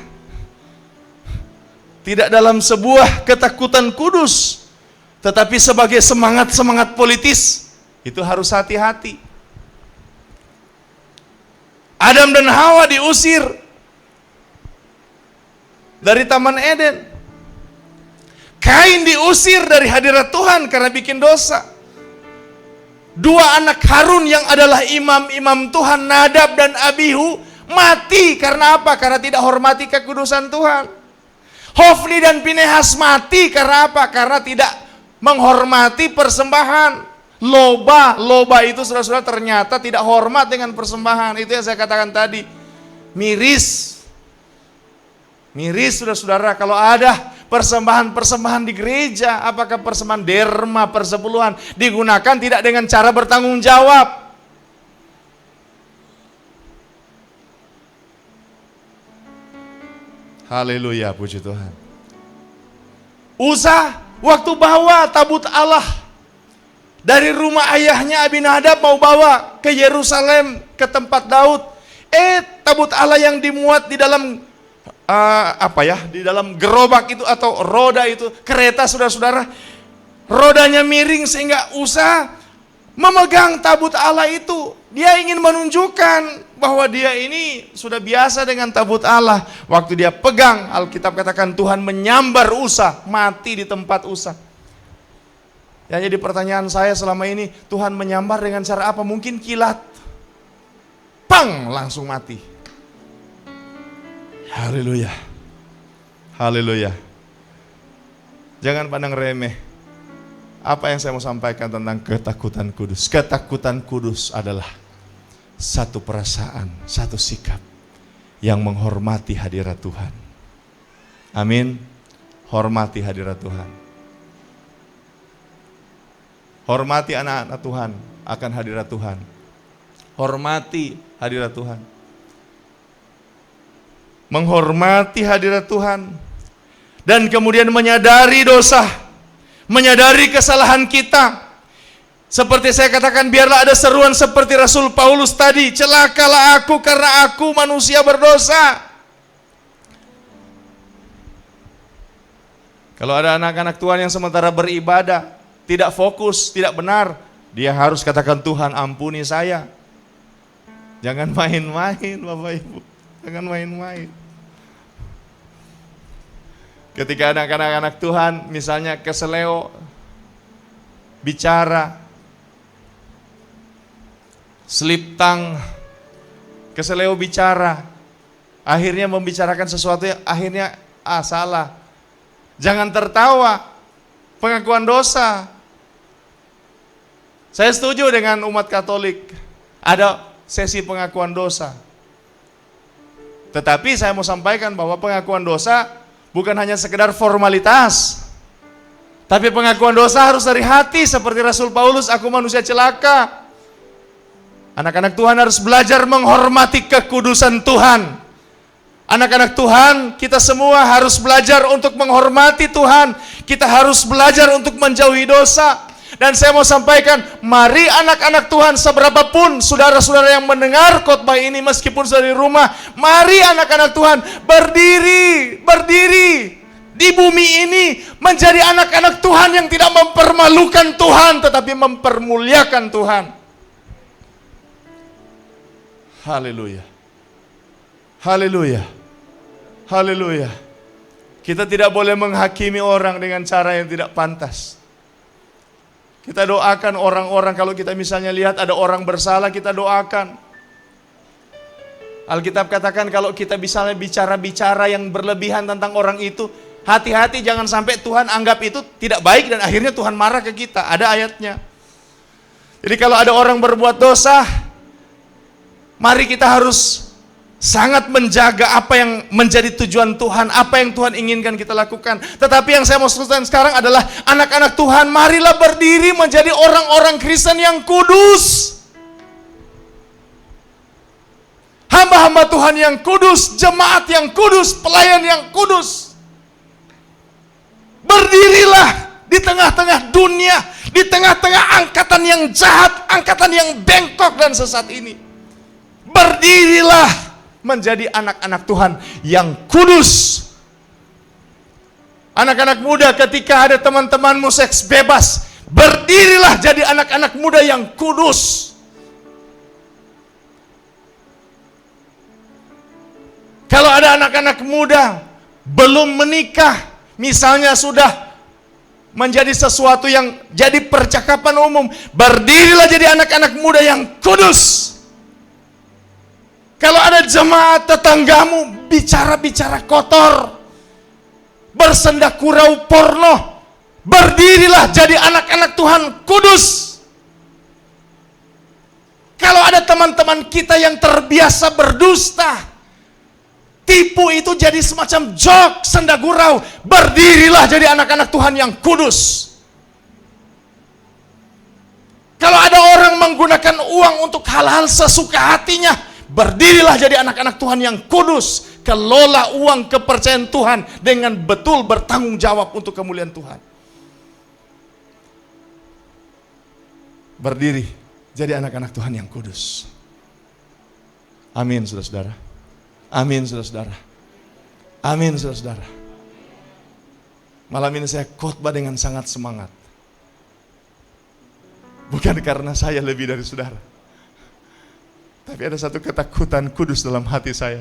tidak dalam sebuah ketakutan kudus, tetapi sebagai semangat-semangat politis. Itu harus hati-hati. Adam dan Hawa diusir dari Taman Eden. Kain diusir dari hadirat Tuhan karena bikin dosa. Dua anak Harun yang adalah imam-imam Tuhan, Nadab dan Abihu, mati karena apa? Karena tidak hormati kekudusan Tuhan. Hofni dan Pinehas mati karena apa? Karena tidak menghormati persembahan. Loba itu, saudara-saudara, ternyata tidak hormat dengan persembahan. Itu yang saya katakan tadi. Miris, saudara-saudara, kalau ada persembahan-persembahan di gereja, apakah persembahan derma, persepuluhan, digunakan tidak dengan cara bertanggung jawab. Haleluya, puji Tuhan. Uza waktu bawa tabut Allah dari rumah ayahnya Abinadab mau bawa ke Yerusalem, ke tempat Daud. Tabut Allah yang dimuat di dalam di dalam gerobak itu atau roda itu, kereta, saudara-saudara, rodanya miring sehingga Uza memegang tabut Allah itu. Dia ingin menunjukkan bahwa dia ini sudah biasa dengan tabut Allah. Waktu dia pegang, Alkitab katakan Tuhan menyambar Uza, mati di tempat Uza. Yang jadi pertanyaan saya selama ini, Tuhan menyambar dengan cara apa? Mungkin kilat. Pang, langsung mati. Haleluya. Haleluya. Jangan pandang remeh. Apa yang saya mau sampaikan tentang ketakutan kudus? Ketakutan kudus adalah satu perasaan, satu sikap yang menghormati hadirat Tuhan. Amin. Hormati hadirat Tuhan. Hormati anak-anak Tuhan akan hadirat Tuhan. Hormati hadirat Tuhan. Menghormati hadirat Tuhan. Dan kemudian menyadari dosa, menyadari kesalahan kita. Seperti saya katakan, biarlah ada seruan seperti Rasul Paulus tadi, celakalah aku karena aku manusia berdosa. Kalau ada anak-anak Tuhan yang sementara beribadah, tidak fokus, tidak benar, dia harus katakan, Tuhan ampuni saya. Jangan main-main Bapak Ibu, jangan main-main. Ketika anak-anak Tuhan misalnya keseleo bicara, slip tongue, keseleo bicara, akhirnya membicarakan sesuatu yang akhirnya salah. Jangan tertawa, pengakuan dosa. Saya setuju dengan umat Katolik, ada sesi pengakuan dosa. Tetapi saya mau sampaikan bahwa pengakuan dosa bukan hanya sekedar formalitas, tapi pengakuan dosa harus dari hati, seperti Rasul Paulus, aku manusia celaka. Anak-anak Tuhan harus belajar menghormati kekudusan Tuhan. Anak-anak Tuhan, kita semua harus belajar untuk menghormati Tuhan. Kita harus belajar untuk menjauhi dosa. Dan saya mau sampaikan, mari anak-anak Tuhan, seberapapun saudara-saudara yang mendengar khotbah ini, meskipun sudah di rumah, mari anak-anak Tuhan berdiri di bumi ini menjadi anak-anak Tuhan yang tidak mempermalukan Tuhan, tetapi mempermuliakan Tuhan. Haleluya. Haleluya. Haleluya. Kita tidak boleh menghakimi orang dengan cara yang tidak pantas. Kita doakan orang-orang, kalau kita misalnya lihat ada orang bersalah, kita doakan. Alkitab katakan kalau kita misalnya bicara-bicara yang berlebihan tentang orang itu, hati-hati jangan sampai Tuhan anggap itu tidak baik dan akhirnya Tuhan marah ke kita. Ada ayatnya. Jadi kalau ada orang berbuat dosa, mari kita harus sangat menjaga apa yang menjadi tujuan Tuhan, apa yang Tuhan inginkan kita lakukan. Tetapi yang saya mau sebutkan sekarang adalah anak-anak Tuhan, marilah berdiri menjadi orang-orang Kristen yang kudus. Hamba-hamba Tuhan yang kudus, jemaat yang kudus, pelayan yang kudus. Berdirilah di tengah-tengah dunia, di tengah-tengah angkatan yang jahat, angkatan yang bengkok dan sesat ini. Berdirilah menjadi anak-anak Tuhan yang kudus. Anak-anak muda, ketika ada teman-temanmu seks bebas, berdirilah jadi anak-anak muda yang kudus. Kalau ada anak-anak muda belum menikah, misalnya sudah menjadi sesuatu yang jadi percakapan umum, berdirilah jadi anak-anak muda yang kudus. Kalau ada jemaat tetanggamu bicara-bicara kotor, bersendak kurau porno, berdirilah jadi anak-anak Tuhan kudus. Kalau ada teman-teman kita yang terbiasa berdusta, tipu itu jadi semacam jok, sendak gurau, berdirilah jadi anak-anak Tuhan yang kudus. Kalau ada orang menggunakan uang untuk hal-hal sesuka hatinya, berdirilah jadi anak-anak Tuhan yang kudus. Kelola uang kepercayaan Tuhan dengan betul, bertanggung jawab untuk kemuliaan Tuhan. Berdiri jadi anak-anak Tuhan yang kudus. Amin, saudara-saudara. Amin, saudara-saudara. Amin, saudara-saudara. Malam ini saya khotbah dengan sangat semangat. Bukan karena saya lebih dari saudara, tapi ada satu ketakutan kudus dalam hati saya.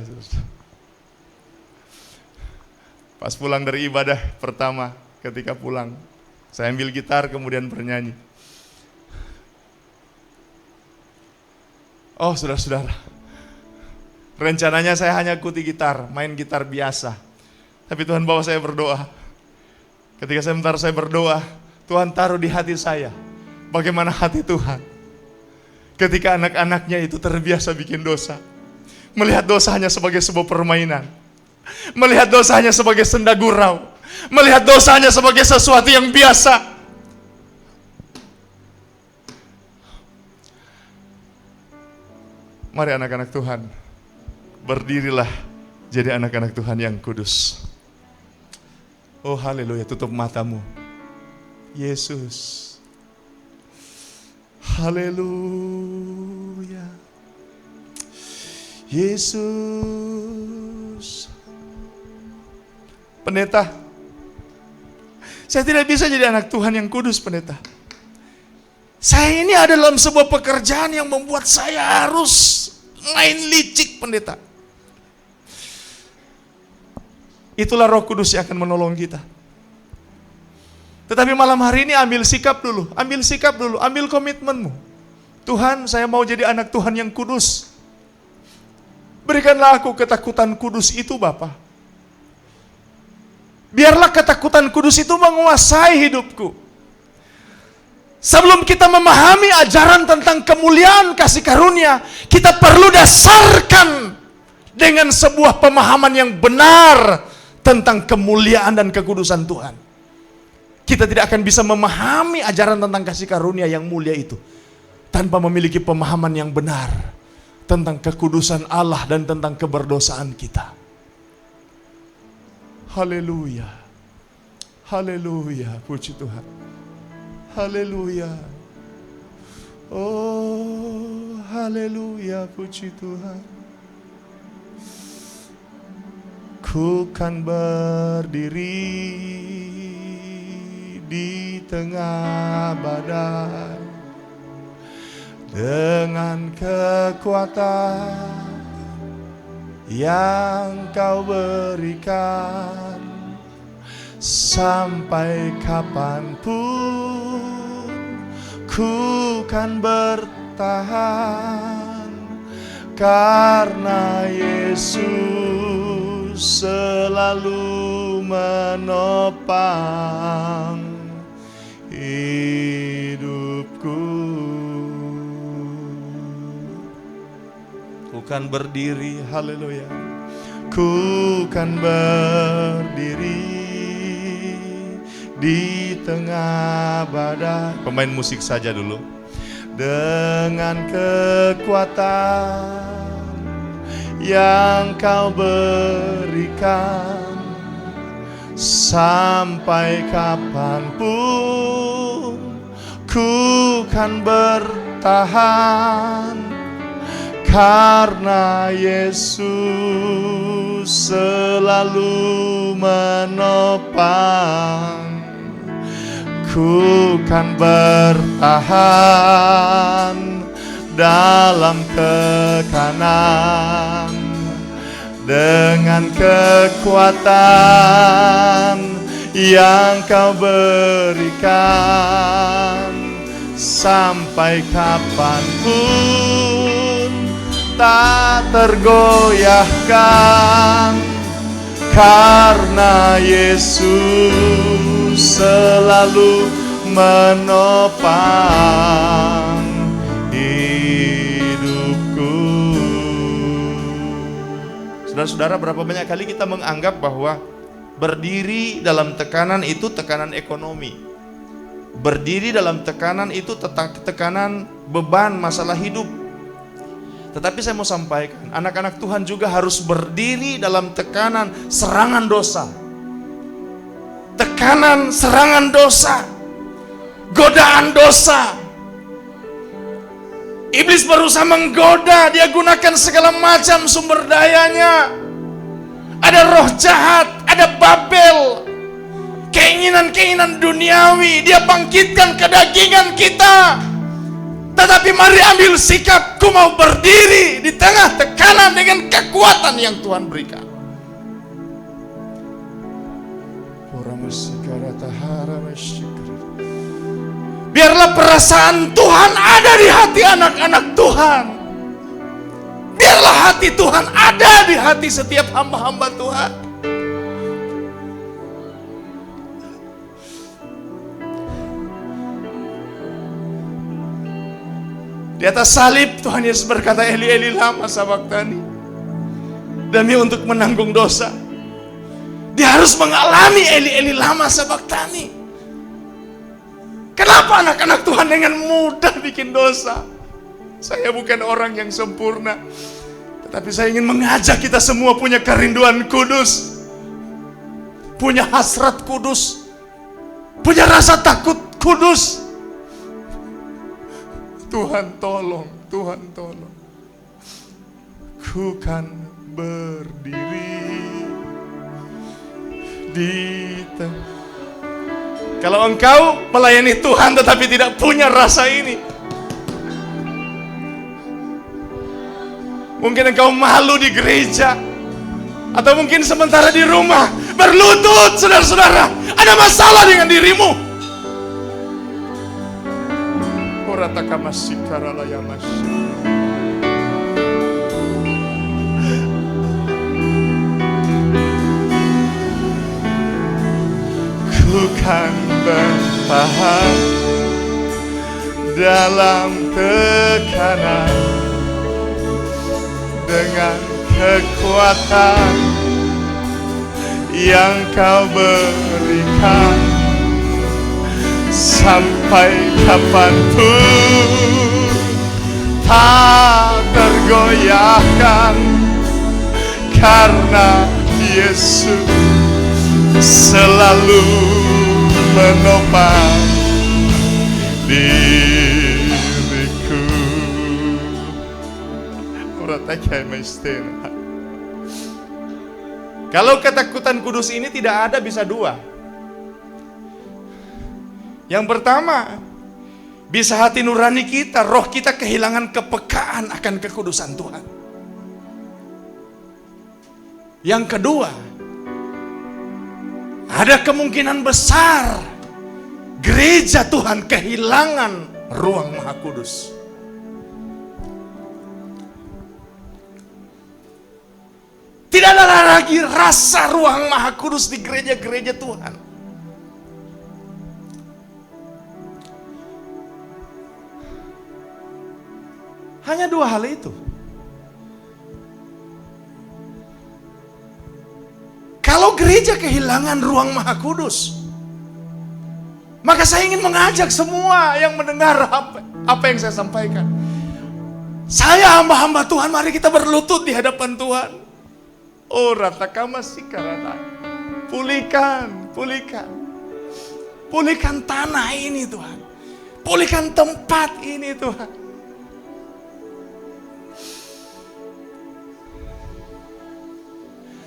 Pas pulang dari ibadah pertama, ketika pulang, Saya ambil gitar kemudian bernyanyi. Oh saudara-saudara, rencananya saya hanya ikuti gitar, main gitar biasa. Tapi Tuhan bawa saya berdoa. Ketika saya berdoa, Tuhan taruh di hati saya bagaimana hati Tuhan ketika anak-anaknya itu terbiasa bikin dosa. Melihat dosa hanya sebagai sebuah permainan, melihat dosa hanya sebagai senda gurau, melihat dosa hanya sebagai sesuatu yang biasa. Mari anak-anak Tuhan, berdirilah jadi anak-anak Tuhan yang kudus. Oh haleluya, tutup matamu. Yesus. Haleluya. Yesus. Pendeta, saya tidak bisa jadi anak Tuhan yang kudus, pendeta. Saya ini ada dalam sebuah pekerjaan yang membuat saya harus main licik, pendeta. Itulah Roh Kudus yang akan menolong kita. Tetapi malam hari ini ambil sikap dulu, ambil komitmenmu. Tuhan, saya mau jadi anak Tuhan yang kudus. Berikanlah aku ketakutan kudus itu, Bapa. Biarlah ketakutan kudus itu menguasai hidupku. Sebelum kita memahami ajaran tentang kemuliaan kasih karunia, kita perlu dasarkan dengan sebuah pemahaman yang benar tentang kemuliaan dan kekudusan Tuhan. Kita tidak akan bisa memahami ajaran tentang kasih karunia yang mulia itu tanpa memiliki pemahaman yang benar tentang kekudusan Allah dan tentang keberdosaan kita. Haleluya. Haleluya, puji Tuhan. Haleluya. Oh, haleluya, puji Tuhan. Ku kan berdiri di tengah badai dengan kekuatan yang Kau berikan. Sampai kapanpun ku kan bertahan, karena Yesus selalu menopang hidupku. Ku kan berdiri, haleluya. Ku kan berdiri di tengah badai. Pemain musik saja dulu. Dengan kekuatan yang Kau berikan, sampai kapanpun ku kan bertahan, karena Yesus selalu menopang. Ku kan bertahan dalam tekanan dengan kekuatan yang Kau berikan, sampai kapanpun tak tergoyahkan, karena Yesus selalu menopang hidupku. Saudara-saudara, berapa banyak kali kita menganggap bahwa berdiri dalam tekanan itu tekanan ekonomi, berdiri dalam tekanan itu tekanan beban masalah hidup. Tetapi saya mau sampaikan, anak-anak Tuhan juga harus berdiri dalam tekanan serangan dosa. Tekanan serangan dosa, godaan dosa. Iblis berusaha menggoda, dia gunakan segala macam sumber dayanya. Ada roh jahat, ada Babel, keinginan-keinginan duniawi, dia bangkitkan kedagingan kita. Tetapi mari ambil sikap, ku mau berdiri di tengah tekanan dengan kekuatan yang Tuhan berikan. Biarlah perasaan Tuhan ada di hati anak-anak Tuhan. Biarlah hati Tuhan ada di hati setiap hamba-hamba Tuhan. Di atas salib Tuhan Yesus berkata, Eli Eli lama sabachthani. Demi untuk menanggung dosa, dia harus mengalami Eli Eli lama sabachthani. Kenapa anak-anak Tuhan dengan mudah bikin dosa? Saya bukan orang yang sempurna, tetapi saya ingin mengajak kita semua punya kerinduan kudus, punya hasrat kudus, punya rasa takut kudus. Tuhan tolong, Tuhan tolong. Ku kan berdiri di tengah. Kalau engkau melayani Tuhan tetapi tidak punya rasa ini, mungkin engkau malu di gereja, atau mungkin sementara di rumah berlutut. Saudara-saudara, ada masalah dengan dirimu. Ku kan bertahan dalam tekanan dengan kekuatan yang kau berikan. Sampai kapanpun tak tergoyahkan, karena Yesus selalu menopang diriku. Kalau ketakutan kudus ini tidak ada, bisa dua. Yang pertama, bisa hati nurani kita, roh kita kehilangan kepekaan akan kekudusan Tuhan. Yang kedua, ada kemungkinan besar gereja Tuhan kehilangan ruang Maha Kudus. Tidak ada lagi rasa ruang Maha Kudus di gereja-gereja Tuhan. Hanya dua hal itu. Kalau gereja kehilangan ruang Maha Kudus, maka saya ingin mengajak semua yang mendengar apa yang saya sampaikan. Saya hamba-hamba Tuhan, mari kita berlutut di hadapan Tuhan. Oh, ratakama sikarata. Pulihkan, pulihkan. Pulihkan tanah ini Tuhan. Pulihkan tempat ini Tuhan.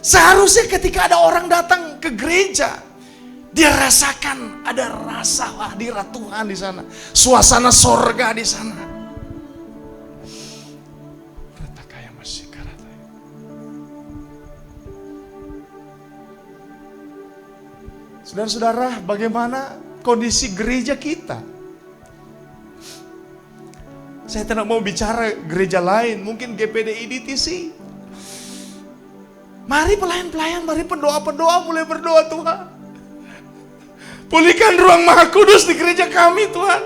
Seharusnya ketika ada orang datang ke gereja, dia rasakan ada rasa hadirat Tuhan di sana, suasana sorga di sana. Saudara-saudara, bagaimana kondisi gereja kita? Saya tidak mau bicara gereja lain, mungkin GPDI DTC. Mari pelayan-pelayan, mari pendoa-pendoa mulai berdoa Tuhan. Pulihkan ruang Maha Kudus di gereja kami Tuhan.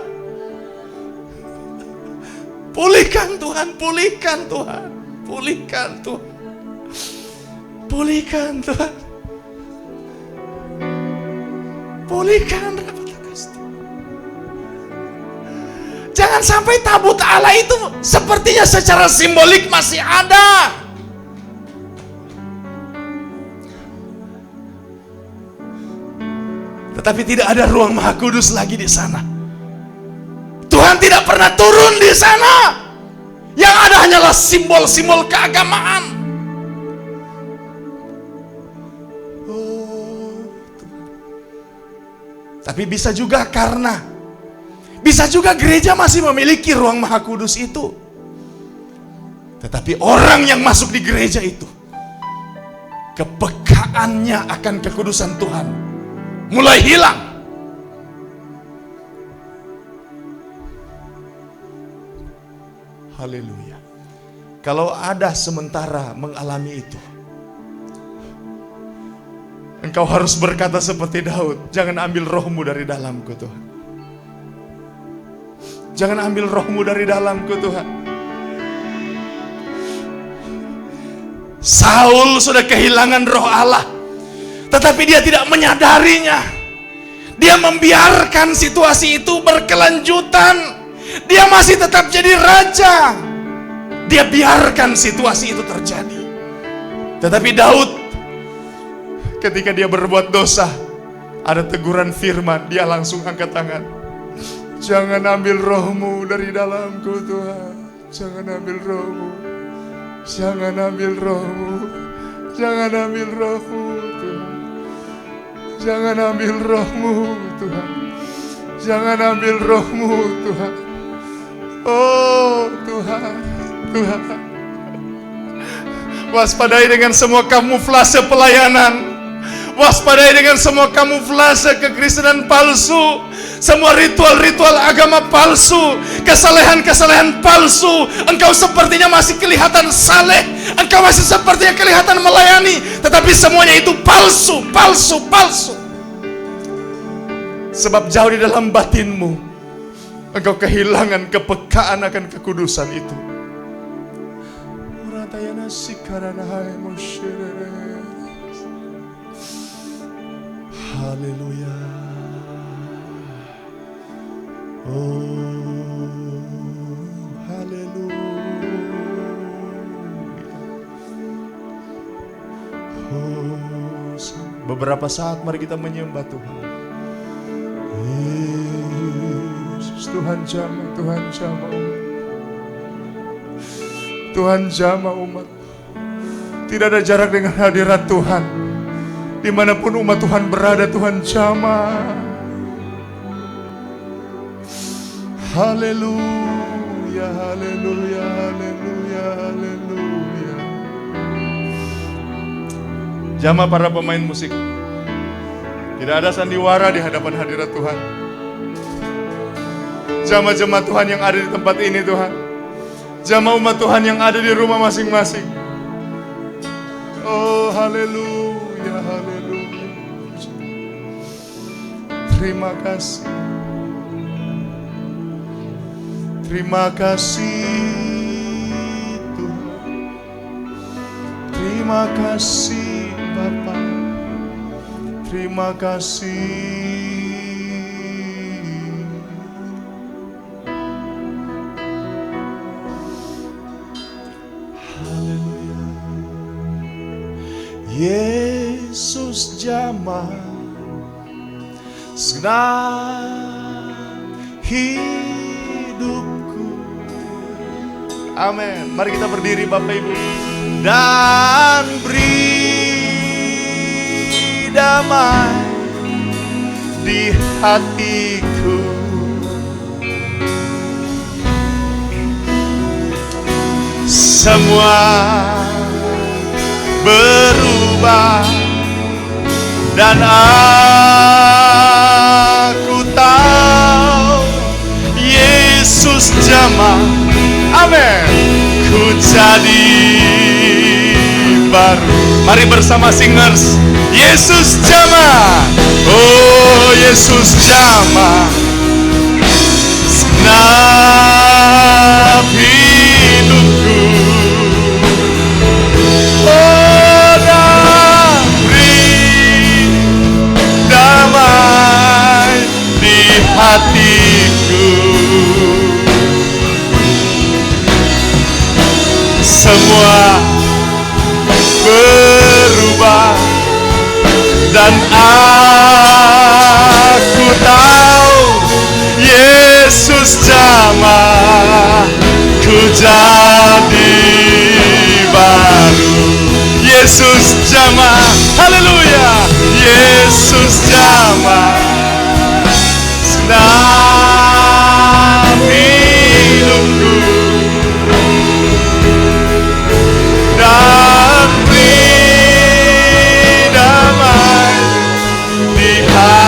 Pulihkan Tuhan, pulihkan Tuhan. Pulihkan Tuhan. Pulihkan Tuhan. Pulihkan. Jangan sampai tabut Allah itu sepertinya secara simbolik masih ada. Tetapi tidak ada ruang Maha Kudus lagi di sana. Tuhan tidak pernah turun di sana. Yang ada hanyalah simbol-simbol keagamaan. Tapi bisa juga gereja masih memiliki ruang Maha Kudus itu. Tetapi orang yang masuk di gereja itu, kepekaannya akan kekudusan Tuhan mulai hilang. Haleluya. Kalau ada sementara mengalami itu, engkau harus berkata seperti Daud, jangan ambil rohmu dari dalamku Tuhan. Jangan ambil rohmu dari dalamku Tuhan. Saul sudah kehilangan roh Allah, tetapi dia tidak menyadarinya. Dia membiarkan situasi itu berkelanjutan. Dia masih tetap jadi raja. Dia biarkan situasi itu terjadi. Tetapi Daud, ketika dia berbuat dosa, ada teguran firman, dia langsung angkat tangan. Jangan ambil rohmu dari dalamku Tuhan. Jangan ambil rohmu. Jangan ambil rohmu. Jangan ambil rohmu Tuhan. Jangan ambil rohmu Tuhan. Jangan ambil rohmu Tuhan. Oh Tuhan, Tuhan. Waspadai dengan semua kamuflase pelayanan. Waspadai dengan semua kamuflase kekristenan palsu. Semua ritual-ritual agama palsu. Kesalehan-kesalehan palsu. Engkau sepertinya masih kelihatan saleh. Engkau masih sepertinya kelihatan melayani. Tetapi semuanya itu palsu, palsu, palsu. Sebab jauh di dalam batinmu engkau kehilangan kepekaan akan kekudusan itu. Haleluya. Oh, haleluya. Oh, beberapa saat mari kita menyembah Tuhan. Yesus, Tuhan jamah, Tuhan jamah umat. Tuhan jamah umat. Tidak ada jarak dengan hadirat Tuhan. Dimanapun umat Tuhan berada, Tuhan jamah. Haleluya, haleluya, haleluya, haleluya. Jamah para pemain musik. Tidak ada sandiwara di hadapan hadirat Tuhan. Jamah jemaat Tuhan yang ada di tempat ini Tuhan. Jamah umat Tuhan yang ada di rumah masing-masing. Oh haleluya, haleluya. Terima kasih. Terima kasih Tuhan. Terima kasih Bapa. Terima kasih. Haleluya. Yesus jamah segenap hidupku. Amin. Mari kita berdiri Bapak Ibu dan beri damai di hatiku. Semua berubah dan aku tahu Yesus jamah. Amin. Ku jadi baru. Mari bersama singers. Yesus jamah. Oh Yesus jamah segenap hidupku. Oh dan beri damai di hatiku. Semua berubah dan aku tahu Yesus jamah. Ku jadi baru. Yesus jamah. Haleluya. Yesus jamah segenap hidupku. Dan beri damai di hati.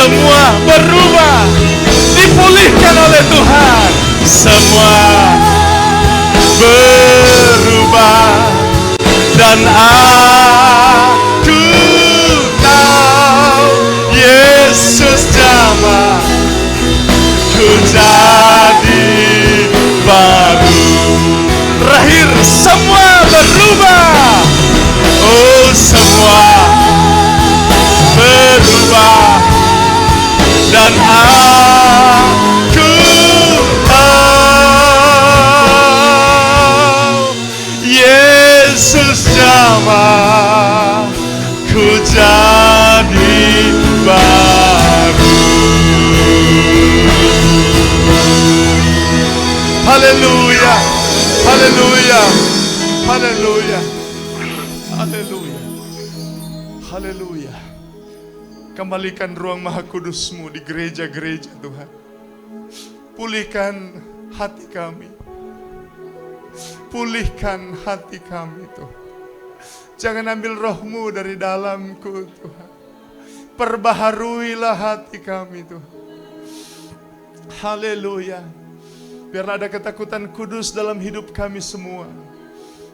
semua berubah, dipulihkan oleh Tuhan. Semua berubah dan aku tahu Yesus jamah ku jadi baru. Terakhir, semua berubah. Oh, semua berubah dan aku tahu Yesus jamah ku jadi baru. Haleluya, haleluya, haleluya, haleluya, haleluya. Kembalikan ruang Maha Kudus-Mu di gereja-gereja Tuhan. Pulihkan hati kami. Pulihkan hati kami Tuhan. Jangan ambil roh-Mu dari dalamku Tuhan. Perbaharuilah hati kami Tuhan. Haleluya. Biarlah ada ketakutan kudus dalam hidup kami semua.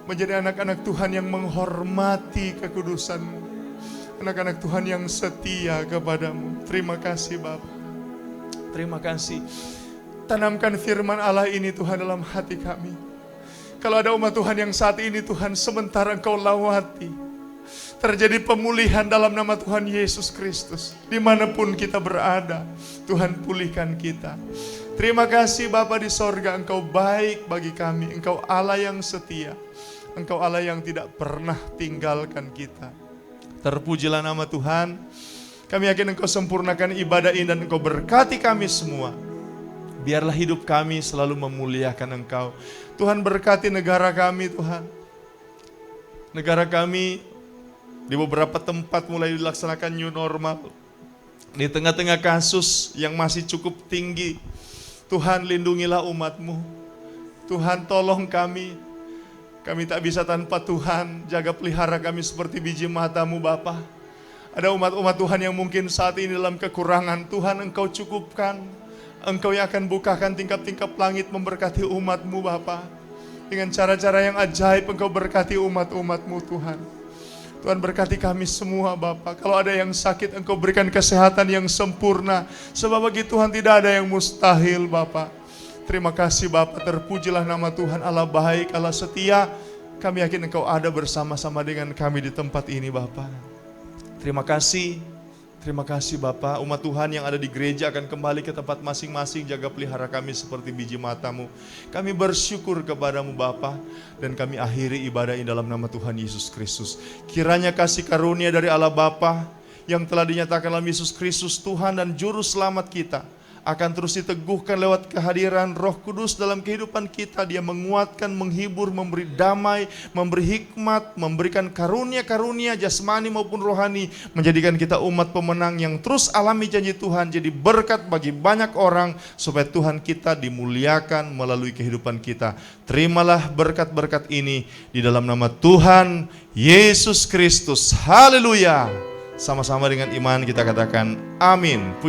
Menjadi anak-anak Tuhan yang menghormati kekudusan-Mu. Anak-anak Tuhan yang setia kepadamu. Terima kasih Bapa. Terima kasih. Tanamkan firman Allah ini Tuhan dalam hati kami. Kalau ada umat Tuhan yang saat ini Tuhan sementara Engkau lawati, terjadi pemulihan dalam nama Tuhan Yesus Kristus. Dimanapun kita berada, Tuhan pulihkan kita. Terima kasih Bapa di sorga, Engkau baik bagi kami. Engkau Allah yang setia. Engkau Allah yang tidak pernah tinggalkan kita. Terpujilah nama Tuhan. Kami yakin Engkau sempurnakan ibadah ini dan Engkau berkati kami semua. Biarlah hidup kami selalu memuliakan Engkau. Tuhan berkati negara kami Tuhan. Negara kami di beberapa tempat mulai dilaksanakan new normal. Di tengah-tengah kasus yang masih cukup tinggi, Tuhan lindungilah umat-Mu. Tuhan tolong kami. Kami tak bisa tanpa Tuhan. Jaga pelihara kami seperti biji mata-Mu Bapa. Ada umat-umat Tuhan yang mungkin saat ini dalam kekurangan. Tuhan Engkau cukupkan. Engkau yang akan bukakan tingkap-tingkap langit memberkati umat-Mu Bapa. Dengan cara-cara yang ajaib Engkau berkati umat-umat-Mu Tuhan. Tuhan berkati kami semua Bapa. Kalau ada yang sakit Engkau berikan kesehatan yang sempurna. Sebab bagi Tuhan tidak ada yang mustahil Bapa. Terima kasih Bapa. Terpujilah nama Tuhan. Allah baik, Allah setia. Kami yakin Engkau ada bersama-sama dengan kami di tempat ini Bapa. Terima kasih. Terima kasih Bapa. Umat Tuhan yang ada di gereja akan kembali ke tempat masing-masing. Jaga pelihara kami seperti biji mata-Mu. Kami bersyukur kepadamu Bapa. Dan kami akhiri ibadah ini dalam nama Tuhan Yesus Kristus. Kiranya kasih karunia dari Allah Bapa yang telah dinyatakan dalam Yesus Kristus Tuhan dan Juru Selamat kita akan terus diteguhkan lewat kehadiran Roh Kudus dalam kehidupan kita. Dia menguatkan, menghibur, memberi damai, memberi hikmat, memberikan karunia-karunia jasmani maupun rohani, menjadikan kita umat pemenang yang terus alami janji Tuhan, jadi berkat bagi banyak orang supaya Tuhan kita dimuliakan melalui kehidupan kita. Terimalah berkat-berkat ini di dalam nama Tuhan Yesus Kristus. Haleluya. Sama-sama dengan iman kita katakan amin.